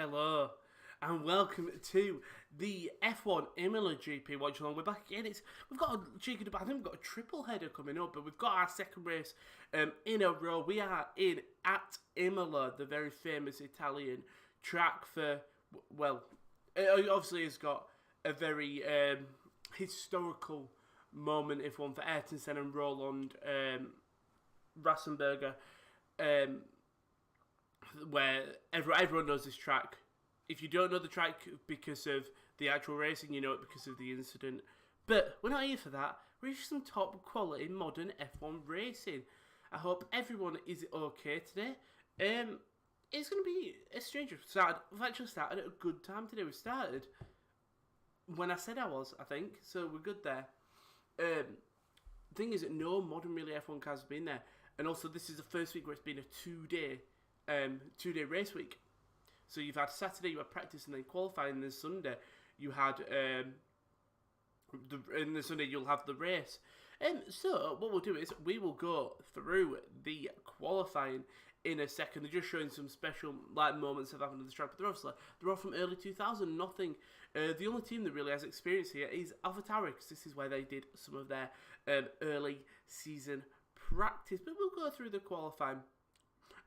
Hello, and welcome to the F1 Imola GP Watchalong. We're back again. We've got a cheeky debate. I think we've got a triple header coming up, but we've got our second race in a row. We are at Imola, the very famous Italian track for, well, it obviously has got a very historical moment, if one, for Ayrton Senna and Roland Rassenberger. Where everyone knows this track. If you don't know the track because of the actual racing, you know it because of the incident. But we're not here for that. We're here for some top quality modern F1 racing. I hope everyone is okay today. It's going to be a strange start. We've actually started at a good time today. We started when I said I was, I think. So we're good there. The thing is that no modern really F1 cars have been there. And also this is the first week where it's been a two-day race week. So you've had Saturday, you had practice and then qualifying, and then Sunday you had and the Sunday you'll have the race. So what we'll do is we will go through the qualifying in a second. They're just showing some special moments that have happened on the track, but they're all from early 2000. Nothing. The only team that really has experience here is Valteri, because this is where they did some of their early season practice. But we'll go through the qualifying.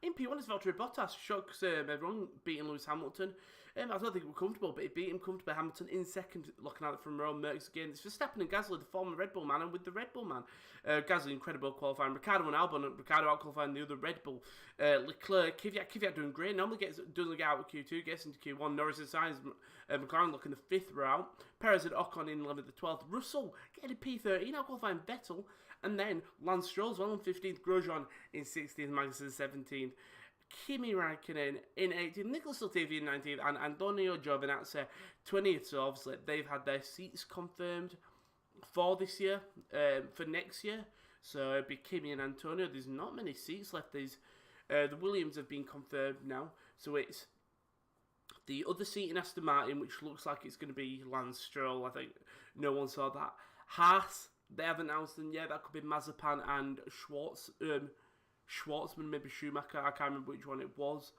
In P1 is Valtteri Bottas, shocks everyone, beating Lewis Hamilton. I don't think we're comfortable, but he beat him comfortably. Hamilton in second, looking at it from Rome. Merckx again. It's Verstappen and Gasly, the former Red Bull man, and with the Red Bull man. Gasly, incredible qualifying. Ricciardo and Albon, Ricciardo out-qualifying the other Red Bull. Leclerc, Kvyat doing great. Normally doesn't get out of Q2, gets into Q1. Norris and Sainz, McLaren looking the 5th route. Perez and Ocon in 11th, the 12th. Russell getting a P13, out-qualifying Vettel. And then Lance Stroll as well in 15th. Grosjean in 16th, Magnussen 17th. Kimi Räikkönen in 18th, Nicholas Latifi in 19th, and Antonio Giovinazzi 20th. So obviously they've had their seats confirmed for this year, for next year. So it'd be Kimi and Antonio. There's not many seats left. The Williams have been confirmed now. So it's the other seat in Aston Martin, which looks like it's going to be Lance Stroll. I think no one saw that. Haas, they haven't announced them yet. That could be Mazepin and Schwartzman, maybe Schumacher, I can't remember which one it was.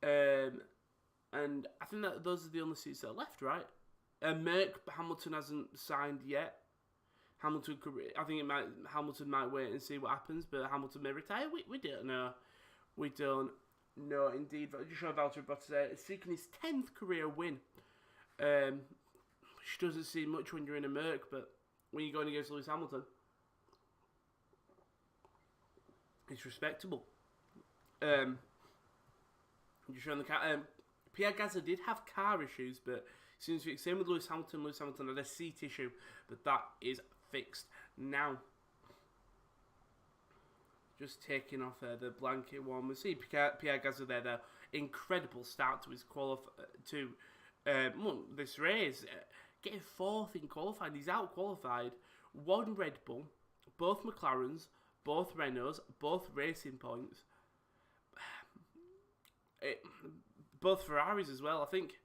And I think that those are the only seats that are left, right? Hamilton hasn't signed yet. Hamilton might wait and see what happens, but Hamilton may retire. We don't know. We don't know indeed. Just showing Valtteri Bottas seeking his 10th career win. Which doesn't seem much when you're in a Merc, but when you're going against Lewis Hamilton, it's respectable. Just showing the car. Pierre Gasly did have car issues, but seems to be same with Lewis Hamilton. Lewis Hamilton had a seat issue, but that is fixed now. Just taking off the blanket one. We see Pierre Gasly there. The incredible start to his this race. Getting 4th in qualifying. He's out qualified. 1 Red Bull, both McLarens, both Renaults, both Racing Points, both Ferraris as well, I think.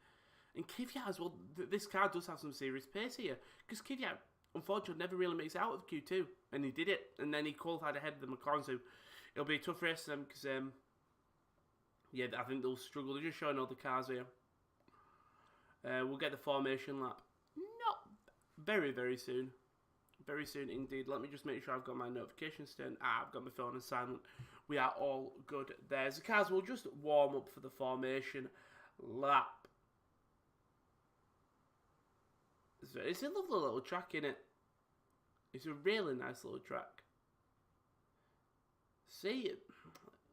And Kvyat as well, this car does have some serious pace here. Because Kvyat, unfortunately, never really makes it out of Q2. And he did it. And then he qualified ahead of the McLaren. So it'll be a tough race for them because, yeah, I think they'll struggle. They're just showing all the cars here. We'll get the formation lap. Not very, very soon. Very soon indeed. Let me just make sure I've got my notifications turned. I've got my phone on silent. We are all good there. The cars will just warm up for the formation lap. It's a lovely little track, isn't it? It's a really nice little track. See,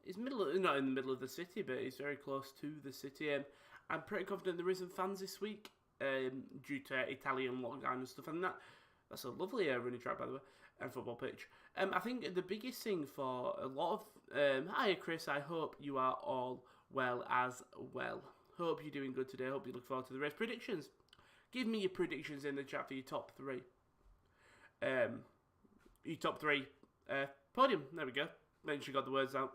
it's not in the middle of the city, but it's very close to the city. I'm pretty confident there isn't fans this week due to Italian lockdown and stuff, and that's a lovely running track, by the way, and football pitch. I think the biggest thing for a lot of... Hiya, Chris. I hope you are all well as well. Hope you're doing good today. Hope you look forward to the race predictions. Give me your predictions in the chat for your top 3. Your top 3 podium. There we go. Make sure you got the words out.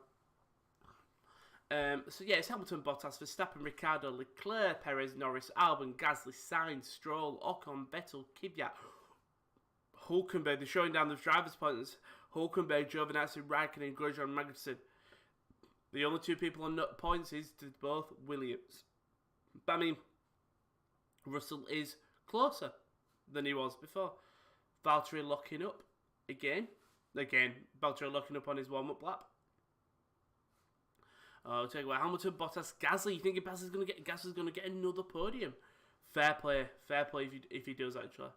So yeah, it's Hamilton, Bottas, Verstappen, Ricciardo, Leclerc, Perez, Norris, Albon, Gasly, Sainz, Stroll, Ocon, Vettel, Kvyat, Hulkenberg. They're showing down the drivers' points. Hulkenberg, Giovinazzi, Räikkönen, Grosjean, Magnussen. The only 2 people on points is to both Williams. But I mean, Russell is closer than he was before. Valtteri locking up again. Valtteri locking up on his warm-up lap. Oh, take away Hamilton, Bottas, Gasly. You think Gasly's going to get another podium? Fair play if he does actually.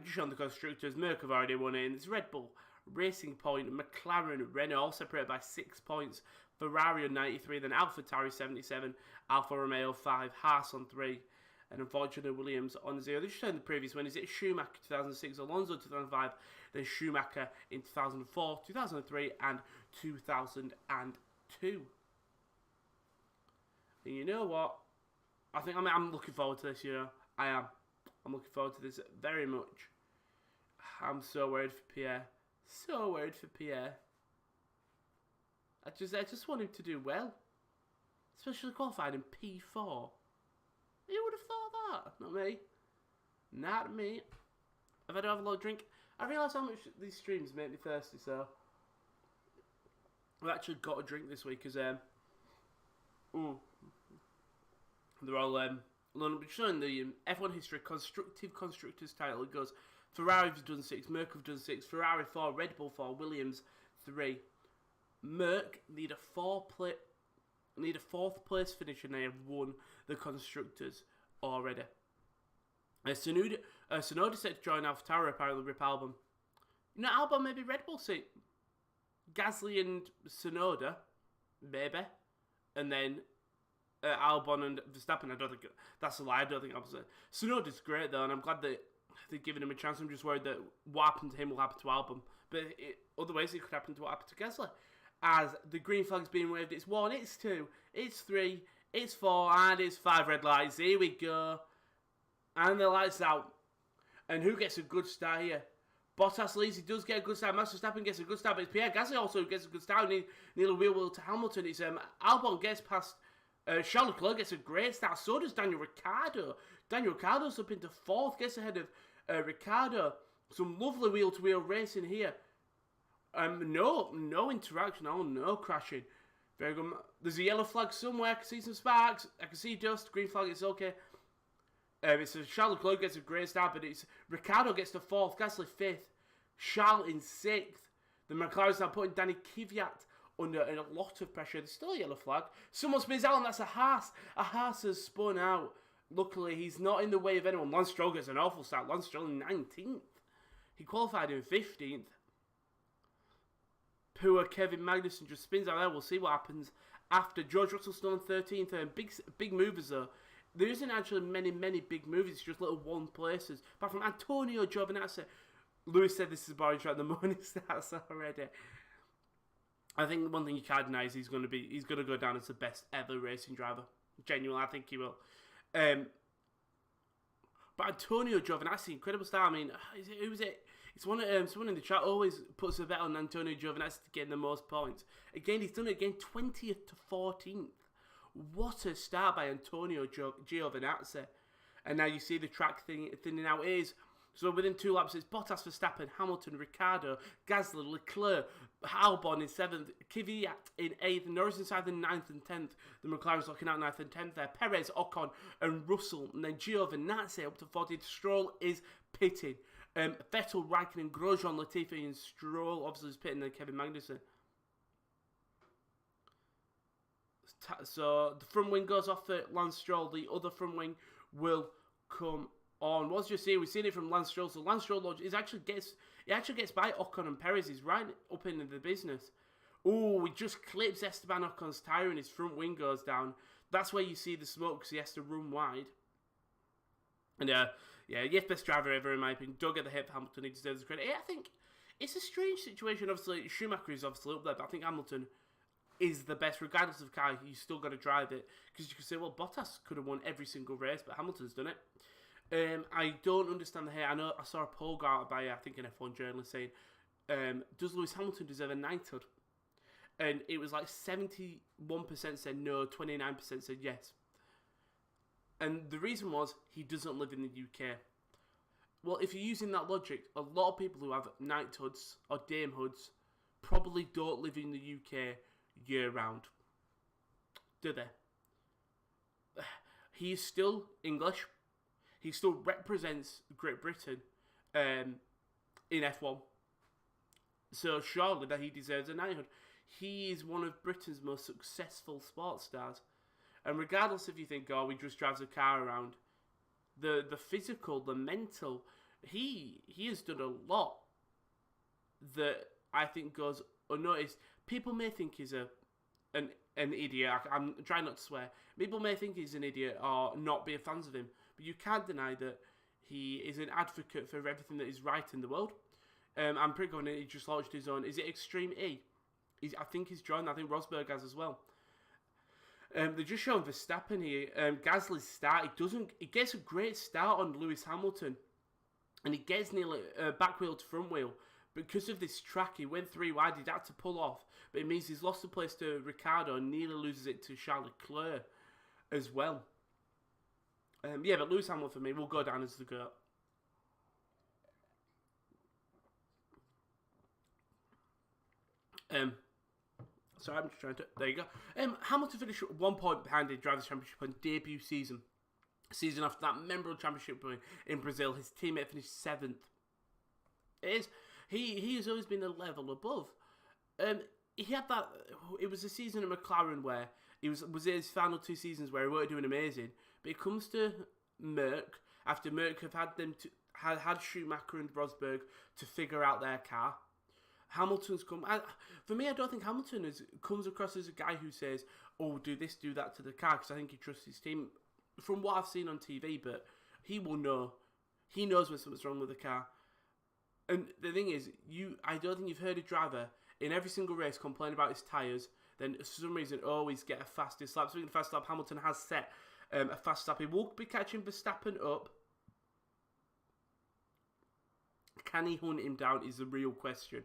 Just on the constructors, Merck have already won in. It's Red Bull, Racing Point, McLaren, Renault all separated by 6 points. Ferrari on 93, then AlphaTauri 77, Alfa Romeo 5, Haas on 3, and unfortunately Williams on 0. This is showing the previous winners. It's Schumacher 2006, Alonso 2005, then Schumacher in 2004, 2003, and 2002. And you know what? I'm looking forward to this, I am. I'm looking forward to this very much. I'm so worried for Pierre. So worried for Pierre. I just want him to do well. Especially qualified in P4. Who would have thought that? Not me. Not me. If I don't have a lot of drink, I realise how much these streams make me thirsty, so I've actually got a drink this week because they're all showing the F1 history constructors title. It goes Ferrari have done 6, Merck have done 6, Ferrari 4, Red Bull 4, Williams 3. Merck need a fourth place finish and they have won the constructors already. Tsunoda set to join AlphaTauri, apparently rip Albon. You know, Albon maybe Red Bull seat. Gasly and Tsunoda, maybe, and then Albon and Verstappen. I don't think that's a lie. I don't think Albon's. Tsunoda's great though, and I'm glad that they're giving him a chance. I'm just worried that what happened to him will happen to Albon, but otherwise it could happen to what happened to Gasly. As the green flag's being waved, it's 1, it's 2, it's 3, it's 4, and it's 5 red lights. Here we go, and the lights out. And who gets a good start here? Bottas leads, he does get a good start. Max Verstappen gets a good start, but it's Pierre Gasly also who gets a good start. Nearly wheel to Hamilton. It's Albon gets past Charles Leclerc, gets a great start. So does Daniel Ricciardo. Daniel Ricciardo's up into 4th, gets ahead of Ricciardo. Some lovely wheel-to-wheel racing here. No interaction. Oh, no crashing. Very good. There's a yellow flag somewhere. I can see some sparks. I can see dust. Green flag, it's okay. It's Charles Leclerc gets a great start, but it's Ricciardo gets to 4th, Gasly 5th, Charles in 6th. The McLaren's now putting Danny Kvyat under a lot of pressure. There's still a yellow flag. Someone spins out, and that's a Haas. A Haas has spun out. Luckily, he's not in the way of anyone. Lance Stroll gets an awful start. Lance Stroll in 19th. He qualified in 15th. Poor Kevin Magnussen just spins out there. We'll see what happens after. George Russell still in 13th. Big movers, though. There isn't actually many big movies. It's just little one places. Apart from Antonio Giovinazzi. Lewis said this is a boring track. The morning starts already. I think one thing you can't deny is he's going to go down as the best ever racing driver. Genuinely, I think he will. But Antonio Giovinazzi, incredible star. I mean, who was it? It's someone in the chat always puts a bet on Antonio Giovinazzi to get the most points. Again, he's done it again, 20th to 14th. What a start by Antonio Giovinazzi. And now you see the track thinning out is. So within 2 laps, it's Bottas, Verstappen, Hamilton, Ricciardo, Gasly, Leclerc, Albon in 7th, Kvyat in 8th, Norris inside the 9th and 10th. The McLaren's looking out 9th and 10th there. Perez, Ocon and Russell. And then Giovinazzi up to 40th. Stroll is pitting. Vettel, Raikkonen, Grosjean, Latifi and Stroll obviously is pitting. Then Kevin Magnussen. So the front wing goes off for Lance Stroll. The other front wing will come on. What's just here? We've seen it from Lance Stroll. So Lance Stroll actually gets by Ocon and Perez. He's right up into the business. Oh, he just clips Esteban Ocon's tyre and his front wing goes down. That's where you see the smoke because he has to run wide. And yes, best driver ever in my opinion. Don't get the hit for Hamilton. He deserves the credit. I think it's a strange situation. Obviously, Schumacher is obviously up there, but I think Hamilton is the best, regardless of car. You still got to drive it because you could say, well, Bottas could have won every single race, but Hamilton's done it. I don't understand the hate. I know I saw a poll go out by I think an F1 journalist saying, does Lewis Hamilton deserve a knighthood? And it was like 71% said no, 29% said yes. And the reason was he doesn't live in the UK. Well, if you're using that logic, a lot of people who have knighthoods or damehoods probably don't live in the UK year round. Do they? he is still English. He still represents Great Britain in F1. So surely that he deserves a knighthood. He is one of Britain's most successful sports stars. And regardless if you think, oh, he just drives a car around, the physical, the mental, he has done a lot that I think goes unnoticed. People may think he's an idiot. I'm trying not to swear. People may think he's an idiot or not be fans of him, but you can't deny that he is an advocate for everything that is right in the world. I'm pretty confident he just launched his own. Is it Extreme E? I think he's joined. I think Rosberg has as well. They're just showing Verstappen here. Gasly's start. He gets a great start on Lewis Hamilton, and he gets nearly back wheel to front wheel. Because of this track, he went 3 wide. He'd had to pull off, but it means he's lost the place to Ricciardo and nearly loses it to Charles Leclerc as well. Yeah, but Lewis Hamilton for me will go down as the GOAT. Sorry, I'm just trying to... There you go. Hamilton finished 1 point behind the Drivers' Championship on debut season. Season after that memorable championship win in Brazil, his teammate finished 7th. It is. He has always been a level above. He had that... It was a season at McLaren where... Was his final 2 seasons where he weren't doing amazing. But it comes to Merck, after Merck have had them to... Had Schumacher and Rosberg to figure out their car. Hamilton's come... For me, I don't think Hamilton comes across as a guy who says, oh, do this, do that to the car, because I think he trusts his team. From what I've seen on TV, but he will know. He knows when something's wrong with the car. And the thing is, I don't think you've heard a driver in every single race complain about his tyres, then for some reason always get a fastest lap. Speaking of fast lap, Hamilton has set a fast lap. He will be catching Verstappen up. Can he hunt him down is the real question.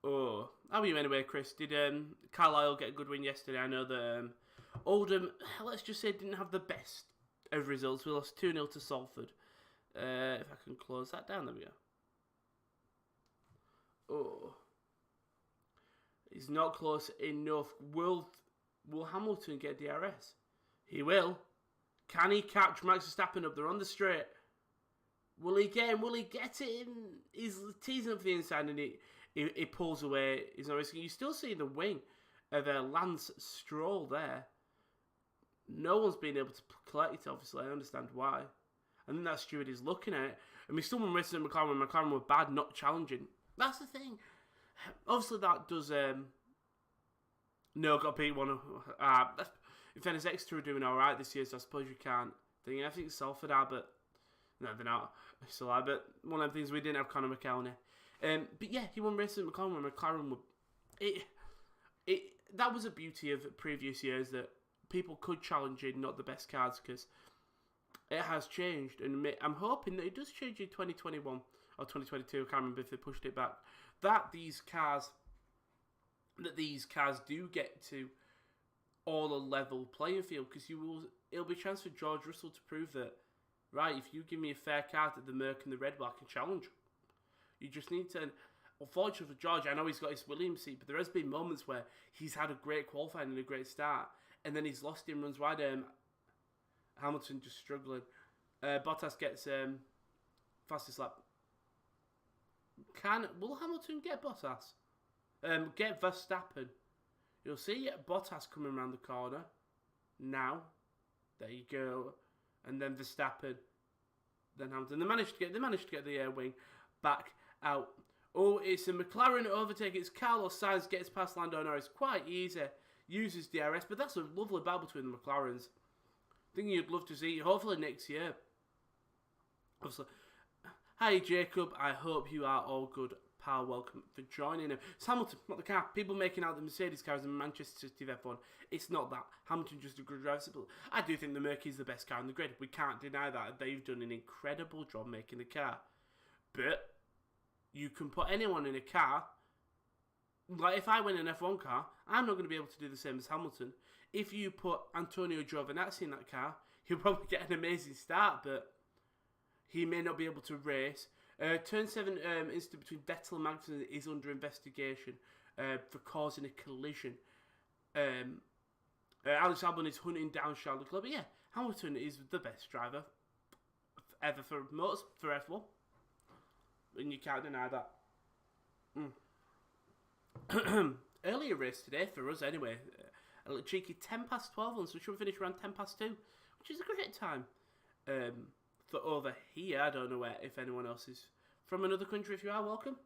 Oh, how are you anyway, Chris? Did Carlisle get a good win yesterday? I know that Oldham, let's just say, didn't have the best of results. We lost 2-0 to Salford. If I can close that down, there we go. Oh, he's not close enough. Will Hamilton get DRS? He will. Can he catch Max Verstappen up there on the straight? Will he get him? Will he get it in? He's teasing up the inside and he pulls away. He's not risking. You still see the wing of Lance Stroll there. No one's been able to collect it, obviously. I understand why. I think that steward is looking at it. And we still won racing at McLaren when McLaren were bad, not challenging. That's the thing. Obviously, that does... No, got to beat one. In fairness, X2 are doing alright this year, so I suppose you can't. I think Salford are, but... No, they're not. Still are, but one of the things we didn't have Conor McElhenney. But yeah, he won racing at McLaren when McLaren were... That was a beauty of previous years, that people could challenge in not the best cars, because it has changed. And I'm hoping that it does change in 2021 or 2022. I can't remember if they pushed it back. That these cars do get to all a level playing field, because it'll be a chance for George Russell to prove that, right, if you give me a fair car at the Merc and the Red Bull, I can challenge. You just need to... Unfortunately for George, I know he's got his Williams seat, but there has been moments where he's had a great qualifying and a great start, and then he's lost in runs wide. Hamilton just struggling. Bottas gets fastest lap. Will Hamilton get Bottas? Get Verstappen. You'll see Bottas coming around the corner. Now. There you go. And then Verstappen. Then Hamilton. They managed to get the wing back out. Oh, it's a McLaren overtake. It's Carlos Sainz gets past Lando Norris. Quite easy. Uses DRS. But that's a lovely battle between the McLarens. Thing you'd love to see. Hopefully next year. Obviously. Hi, Jacob. I hope you are all good, pal. Welcome for joining. It's Hamilton, not the car. People making out the Mercedes car is a Manchester City F1. It's not that. Hamilton just a good driver. I do think the Merc is the best car in the grid. We can't deny that. They've done an incredible job making the car. But you can put anyone in a car. Like, if I win an F1 car, I'm not going to be able to do the same as Hamilton. If you put Antonio Giovinazzi in that car, he'll probably get an amazing start, but he may not be able to race. Turn 7 incident between Vettel and Magnussen is under investigation for causing a collision. Alex Albon is hunting down Charles Leclerc. But yeah, Hamilton is the best driver ever for F1. And you can't deny that. Earlier race today for us anyway. A little cheeky 10 past 12 on, so we should finish around 10 past 2, which is a great time. For over here, I don't know if anyone else is from another country. If you are, welcome.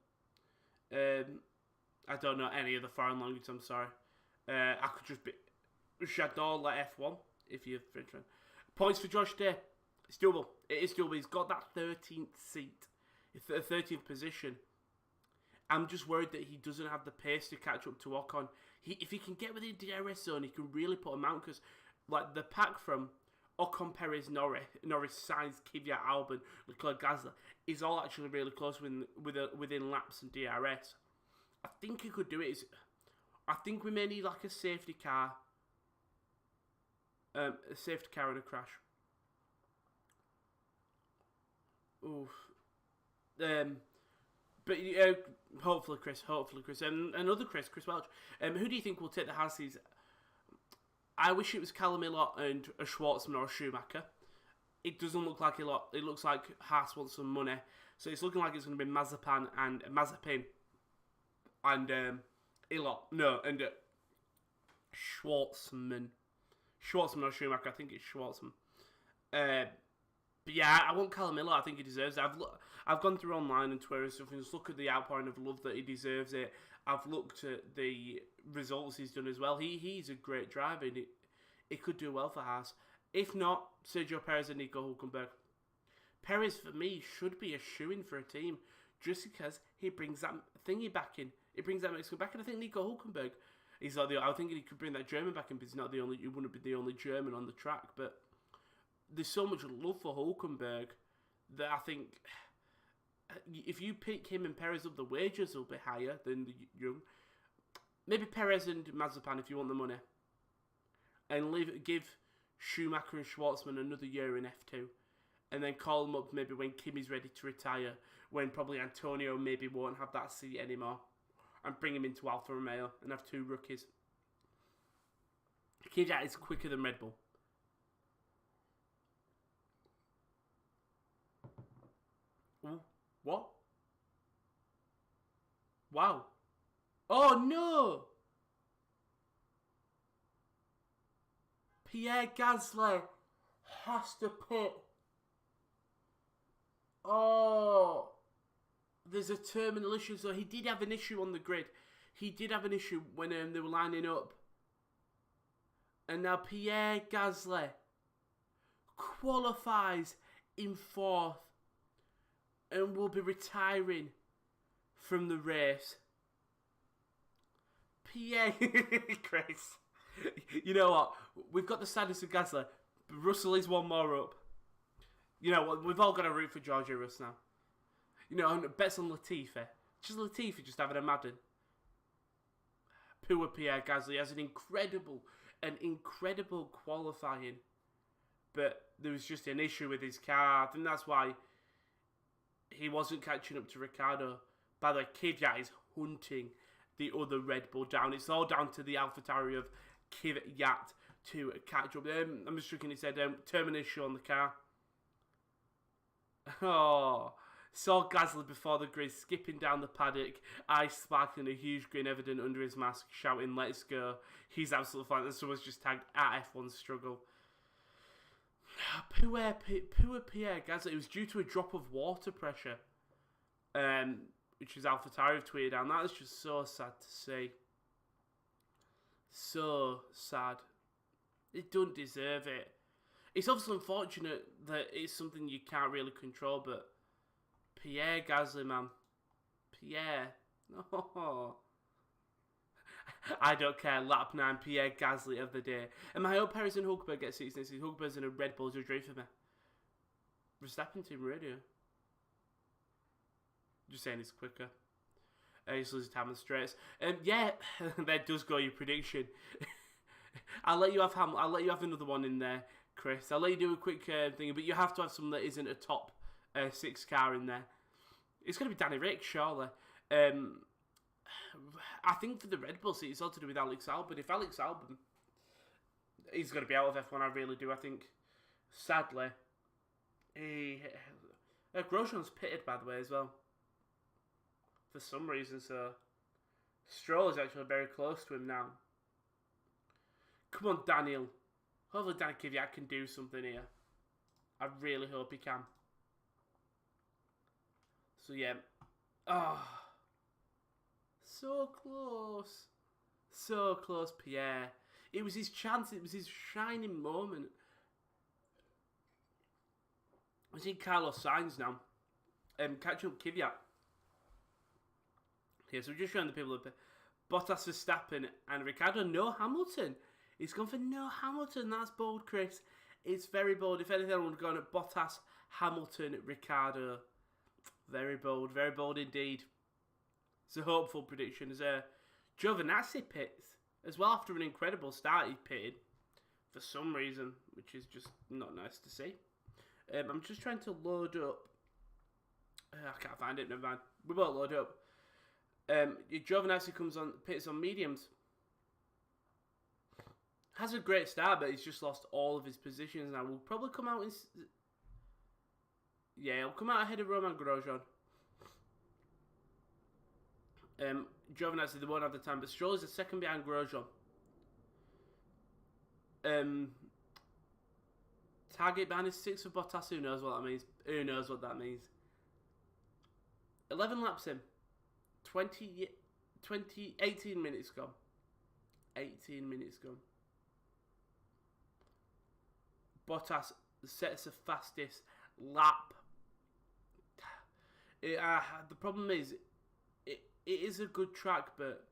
I don't know any other foreign language, I'm sorry. I could just be J'adore la F1, if you're French. Points for Josh Day. It's doable. It is doable. He's got that 13th seat. 13th position. I'm just worried that he doesn't have the pace to catch up to Ocon. If he can get within the DRS zone, he can really put him out, because like the pack from Ocon, Perez, Norris, Sainz, Kvyat, Albon, Leclerc, Gasly is all actually really close within laps and DRS. I think he could do it. I think we may need like a safety car. A safety car in a crash. Oof. But hopefully Chris. Another Chris Welch. Who do you think will take the Haas? I wish it was Callum Miller and a Schwartzman or a Schumacher. It doesn't look like a lot. It looks like Haas wants some money, so it's looking like it's going to be Mazepin and Schwartzman. Schwartzman or Schumacher. I think it's Schwartzman. But yeah, I want Callum Miller. I think he deserves it. I've gone through online and Twitter and stuff and just look at the outpouring of love that he deserves it. I've looked at the results he's done as well. He's a great driver, and it could do well for Haas. If not, Sergio Perez and Nico Hülkenberg. Perez, for me, should be a shoo-in for a team just because he brings that thingy back in. He brings that Mexican back, and I think Nico Hülkenberg, he's not I think he could bring that German back in, but he wouldn't be the only German on the track. But there's so much love for Hülkenberg that I think if you pick him and Perez up, the wages will be higher than the young. Maybe Perez and Mazepin if you want the money. And give Schumacher and Schwartzman another year in F2. And then call them up maybe when Kimi's ready to retire. When probably Antonio maybe won't have that seat anymore. And bring him into Alfa Romeo and have two rookies. Kvyat is quicker than Red Bull. Ooh, what? Wow. Oh no! Pierre Gasly has to pit. Oh. There's a terminal issue. So he did have an issue on the grid. He did have an issue when they were lining up. And now Pierre Gasly qualifies in 4th. And will be retiring from the race. Pierre, Chris, you know what? We've got the sadness of Gasly, but Russell is one more up. You know what? We've all got to root for George Russ now. You know, bets on Latifi. Just Latifi just having a Madden. Poor Pierre Gasly has an incredible qualifying. But there was just an issue with his car. I think that's why he wasn't catching up to Ricciardo. By the way, Kvyat is hunting the other Red Bull down. It's all down to the AlphaTauri of Kvyat to catch up. I'm just looking, he said, terminal issue on the car. Oh, saw Gasly before the grid, skipping down the paddock, eyes sparkling, a huge grin evident under his mask, shouting, "Let's go." He's absolutely fine. And someone's just tagged at F1 struggle. Poor Pierre Gasly. It was due to a drop of water pressure, which is AlphaTauri have tweeted out. That is just so sad to see. So sad. It don't deserve it. It's obviously unfortunate that it's something you can't really control, but Pierre Gasly, man. Pierre. Oh. I don't care. Lap 9, Pierre Gasly of the day. And I hope Perez and Hülkenberg get seats next season. Hülkenberg's in a Red Bull's a dream for me. Verstappen team radio. Just saying it's quicker. He's losing time on the straights. Yeah, that does go your prediction. I'll let you have another one in there, Chris. I'll let you do a quick thing, but you have to have something that isn't a top 6 car in there. It's going to be Danny Rick, surely. I think for the Red Bull seat, it's all to do with Alex Albon. If Alex Albon, he's going to be out of F1, I really do. I think Sadly, Grosjean's pitted, by the way, as well. For some reason, so Stroll is actually very close to him now. Come on, Daniel. Hopefully Dan Kvyat can do something here. I really hope he can. So yeah. So close. So close, Pierre. It was his chance. It was his shining moment. I see Carlos Sainz now. Catching up Kvyat. Here, so we're just showing the people up. Bottas, Verstappen, and Ricciardo. No Hamilton. He's gone for no Hamilton. That's bold, Chris. It's very bold. If anything, I would have gone at Bottas, Hamilton, Ricciardo. Very bold indeed. It's a hopeful prediction. As Giovinazzi pits as well after an incredible start. He pitted for some reason, which is just not nice to see. I'm just trying to load up. I can't find it. Never mind. We won't load up. Giovinazzi pits on mediums. Has a great start, but he's just lost all of his positions now. Will probably come out in... Yeah, he'll come out ahead of Romain Grosjean. Giovinazzi, they won't have the time, but Stroll is a second behind Grosjean. Target behind is 6 for Bottas. Who knows what that means? 11 laps in. 18 minutes gone. 18 minutes gone. Bottas sets the fastest lap. The problem is, it is a good track, but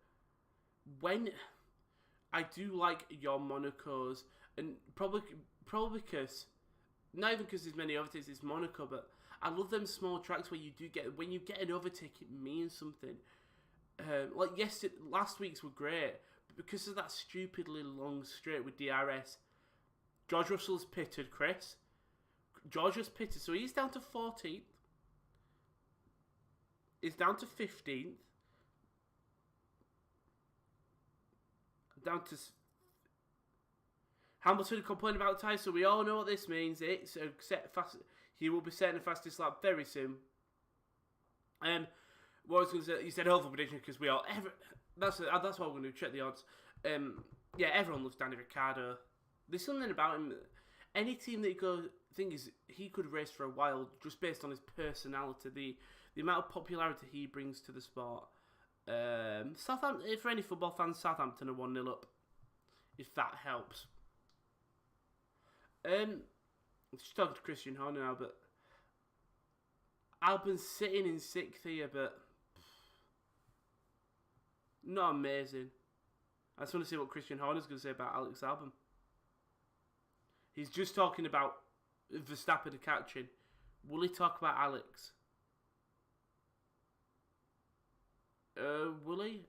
when I do like your Monacos, and probably because, not even because there's many overtakes, it's Monaco, but I love them small tracks where you do get, when you get an overtake, it means something. Like last week's were great, but because of that stupidly long straight with DRS, George Russell's pitted, Chris. George has pitted, so he's down to 14th. He's down to 15th. Down to... Hamilton complaining about the tyres, so we all know what this means. It's a set fast. He will be setting the fastest lap very soon. What I was going to say, you said hopeful prediction because we all... That's what we're going to do, check the odds. Yeah, everyone loves Danny Ricciardo. There's something about him. Any team that you go, thing is, he could race for a while just based on his personality, the amount of popularity he brings to the sport. Southampton, for any football fans, Southampton are 1-0 up, if that helps. I'm just talking to Christian Horner now, but Albon's sitting in 6th here, but not amazing. I just want to see what Christian Horner's going to say about Alex Albon. He's just talking about Verstappen catching. Will he talk about Alex? Will he?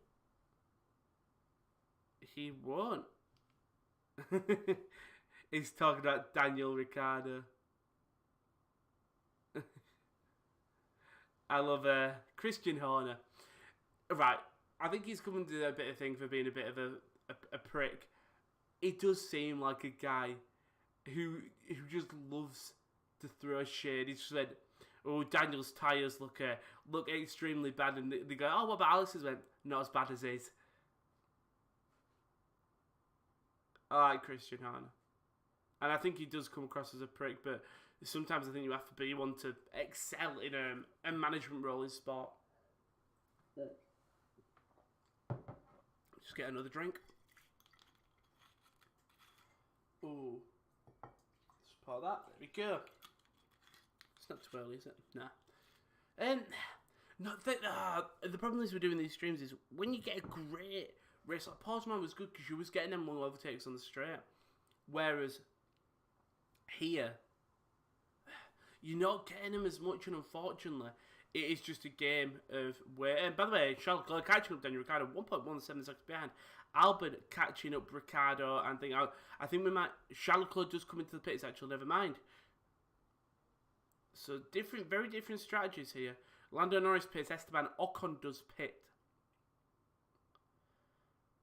He won't. He's talking about Daniel Ricciardo. I love Christian Horner. Right, I think he's coming to a bit of thing for being a bit of a prick. It does seem like a guy who just loves to throw shade. He said, "Oh, Daniel's tyres look extremely bad," and they go, "Oh, what about Alex's?" Went, "Not as bad as his." I like Christian Horner, and I think he does come across as a prick, but sometimes I think you have to be one to excel in a management role in sport. Just get another drink. Ooh. Pour that. There we go. It's not too early, is it? Nah. The problem is we're doing these streams is when you get a great race, like Portsmouth was good because you was getting them long overtakes on the straight. Whereas here, you're not getting them as much, and unfortunately, it is just a game of where. And by the way, Charles Leclerc catching up Daniel Ricciardo, 1.17 seconds behind. Albon catching up Ricciardo, and I think we might. Charles Leclerc does come into the pits. Actually, never mind. So very different strategies here. Lando Norris pits. Esteban Ocon does pit.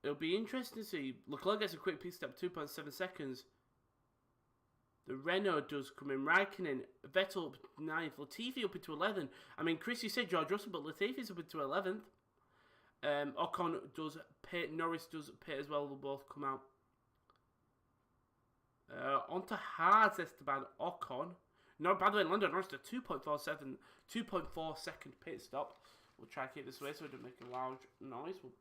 It'll be interesting to see. Leclerc gets a quick pit stop, 2.7 seconds. The Renault does come in. Raikkonen, Vettel up 9th. Latifi up into 11th. I mean, Chris, you said George Russell, but Latifi's up into 11th. Ocon does pit. Norris does pit as well. They'll both come out. On to Haas, Esteban Ocon. No, by the way, Lando Norris did 2.4 second pit stop. We'll try to keep this away so it doesn't make a loud noise. We'll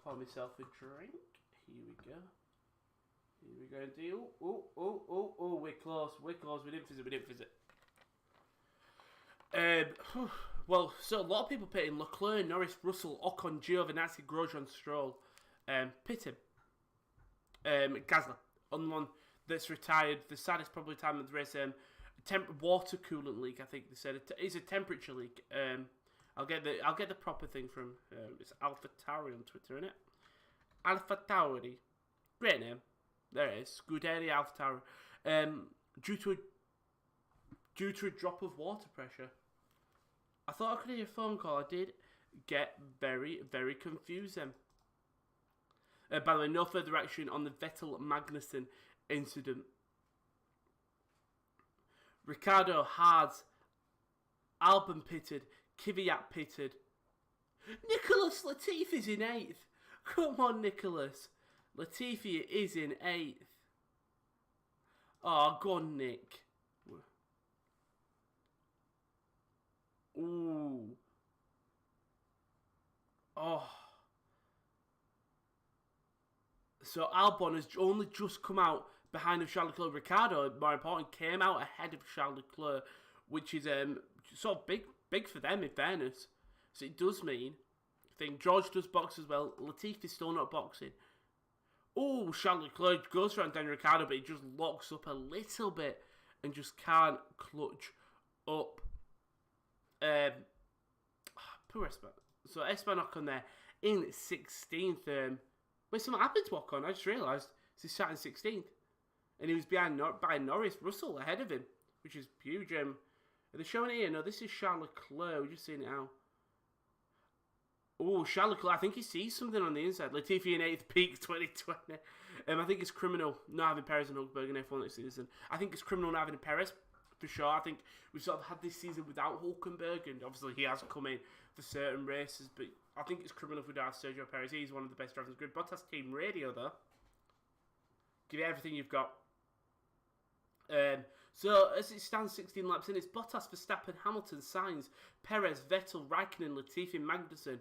pour myself a drink. Here we go. Here we go, deal. Oh, we're close. We didn't visit. Well, so a lot of people pitting. Leclerc, Norris, Russell, Ocon, Giovinazzi, Grosjean, Stroll. Pitting. Gasly, on one that's retired. The saddest probably time of the race. Water coolant leak, I think they said. It's a temperature leak. I'll get the proper thing from it's AlphaTauri on Twitter, isn't it? AlphaTauri, great name. There it is. Scuderia AlphaTauri. Due to a drop of water pressure. I thought I could hear a phone call. I did get very, very confused then. By the way, no further action on the Vettel Magnussen incident. Ricardo, Haas, Albon pitted, Kvyat pitted. Nicholas Latifi's in 8th. Come on, Nicholas. Latifi is in 8th. Oh, go on, Nick. Ooh. Oh. So Albon has only just come out behind of Charles Leclerc. Ricardo, more important, came out ahead of Charles Leclerc, which is sort of big for them in fairness. So it does mean, I think George does box as well. Latifi's still not boxing. Oh, Charles Leclerc goes around Daniel Ricciardo, but he just locks up a little bit and just can't clutch up. Poor Esteban. So Esteban Ocon there in 16th. Wait, something happened to Ocon. I just realised he's sat in 16th. And he was behind by Norris. Russell ahead of him, which is huge. Are they showing it here? No, this is Charles Leclerc. We're just seeing it now. Oh, Charles Leclerc. I think he sees something on the inside. Latifi in 8th, peak 2020. I think it's criminal not having Perez and Hulkenberg in F1 next season. I think it's criminal not having Perez, for sure. I think we've sort of had this season without Hulkenberg, and obviously he has come in for certain races, but I think it's criminal if we don't have Sergio Perez. He's one of the best drivers in the grid. Bottas team radio, though. Give it everything you've got. So, as it stands 16 laps in, it's Bottas, Verstappen, Hamilton, Sainz, Perez, Vettel, Raikkonen, Latifi, Magnussen.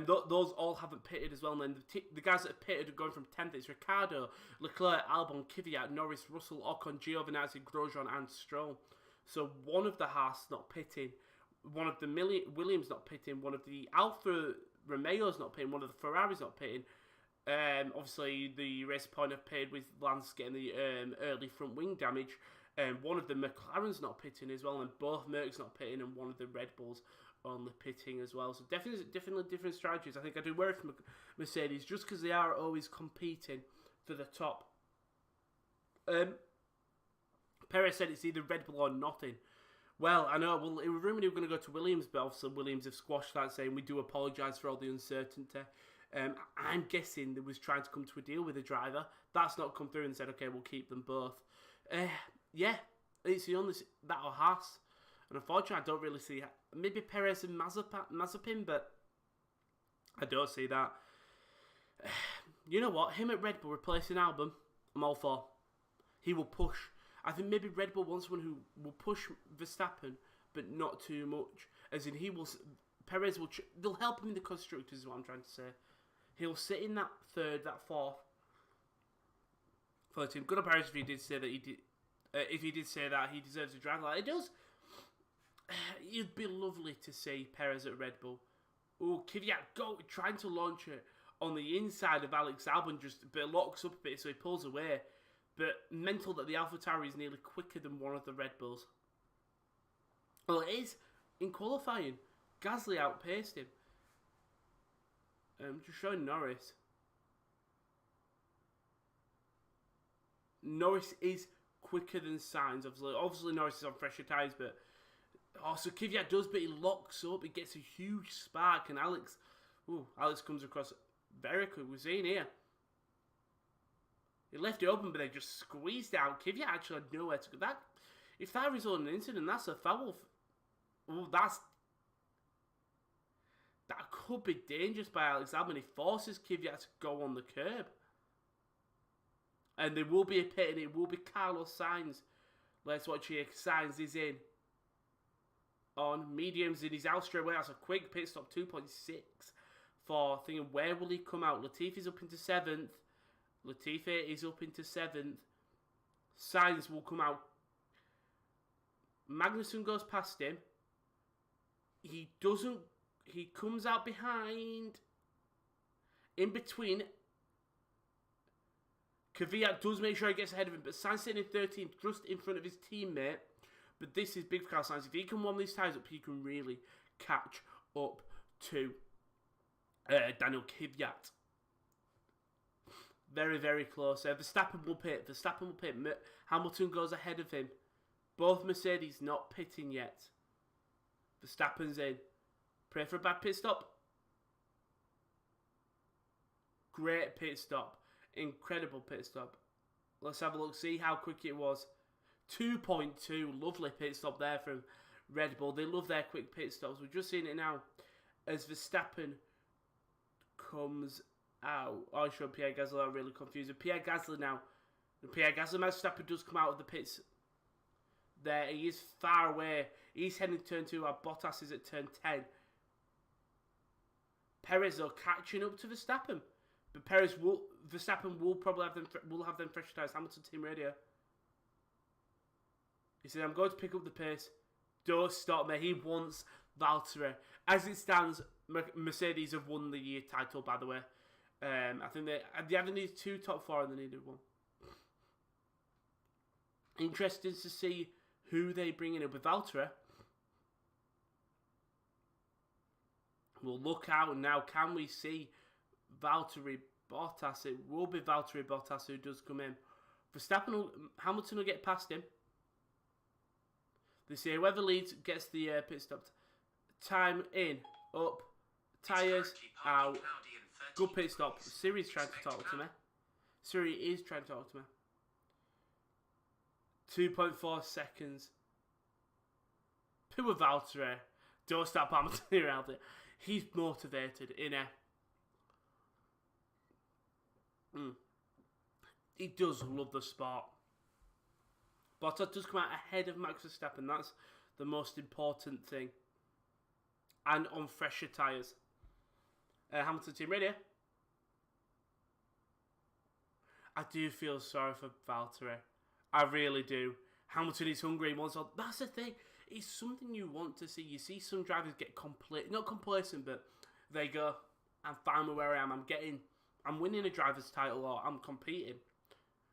Those all haven't pitted as well. And then the guys that have pitted are going from 10th. It's Ricciardo, Leclerc, Albon, Kvyat, Norris, Russell, Ocon, Giovinazzi, Grosjean and Stroll. So one of the Haas not pitting, one of the Williams not pitting, one of the Alfa Romeo's not pitting, one of the Ferraris not pitting. Obviously the race point have pitted with Lance getting the early front wing damage. One of the McLaren's not pitting as well, and both Mercs not pitting, and one of the Red Bulls on the pitting as well. So definitely different strategies. I think I do worry for Mercedes just because they are always competing for the top. Perez said it's either Red Bull or nothing. Well, I know. Well, it was rumoured he was going to go to Williams, but obviously Williams have squashed that, saying we do apologise for all the uncertainty. I'm guessing they was trying to come to a deal with the driver. That's not come through, and said, okay, we'll keep them both. Yeah, it's the only that or Haas. And unfortunately, I don't really see maybe Perez and Mazepin, but I don't see that. You know what? Him at Red Bull replacing Albon, I'm all for. He will push. I think maybe Red Bull wants someone who will push Verstappen, but not too much. As in, Perez will. They'll help him in the constructors. Is what I'm trying to say. He'll sit in that third, that fourth for the team. Good on Perez if he did say that he did. If he did say that, he deserves a drive like it does. It'd be lovely to see Perez at Red Bull. Oh, Kvyat trying to launch it on the inside of Alex Albon, just but locks up a bit, so he pulls away. But mental that the AlphaTauri is nearly quicker than one of the Red Bulls. Well, it is in qualifying. Gasly outpaced him. Just showing Norris. Norris is quicker than Sainz. Obviously Norris is on fresher tyres, but so Kvyat does, but he locks up. He gets a huge spark, and Alex comes across very quick. We're seeing here. He left it open, but they just squeezed out. Kvyat actually had nowhere to go. If that resulted in an incident, that's a foul. That could be dangerous by Alex Albon. He forces Kvyat to go on the curb. And there will be a pit, and it will be Carlos Sainz. Let's watch here. Sainz is in. On mediums, and he's out straight away. That's a quick pit stop, 2.6 for thinking, where will he come out? Latifi's up into 7th. Latifi is up into 7th. Sainz will come out. Magnussen goes past him. He comes out behind. In between. Kvyat does make sure he gets ahead of him, but Sainz sitting in 13th, just in front of his teammate. But this is big for Carlos Sainz. If he can warm these tyres up, he can really catch up to Daniel Kvyat. Very, very close. Verstappen will pit. Hamilton goes ahead of him. Both Mercedes not pitting yet. Verstappen's in. Pray for a bad pit stop. Great pit stop. Incredible pit stop. Let's have a look. See how quick it was. 2.2. Lovely pit stop there from Red Bull. They love their quick pit stops. We're just seeing it now as Verstappen comes out. Oh, sure, Pierre Gasly are really confused. Pierre Gasly now. Verstappen does come out of the pits. There, he is far away. He's heading to turn 2. Our Bottas is at turn 10. Perez though catching up to Verstappen, but Verstappen will probably have them fresh tyres. Hamilton team radio. He said, "I'm going to pick up the pace. Don't stop me." He wants Valtteri. As it stands, Mercedes have won the year title. By the way, I think they haven't needed 2 top 4 and they needed 1. Interesting to see who they bring in with Valtteri. We'll look out now. Can we see Valtteri Bottas? It will be Valtteri Bottas who does come in. Hamilton will get past him. They say whoever leads gets the pit stop. Time in, up, tyres out. Good pit stop. Siri's trying to talk to me. Siri is trying to talk to me. 2.4 seconds. Poor Valtteri. Don't stop Hamilton here out there. He's motivated in a. He does love the sport. Bottas does come out ahead of Max Verstappen. That's the most important thing. And on fresher tyres. Hamilton team ready? I do feel sorry for Valtteri. I really do. Hamilton is hungry. That's the thing. It's something you want to see. You see some drivers get not complacent, but they go, "I'm fine with where I am. I'm winning a driver's title or I'm competing."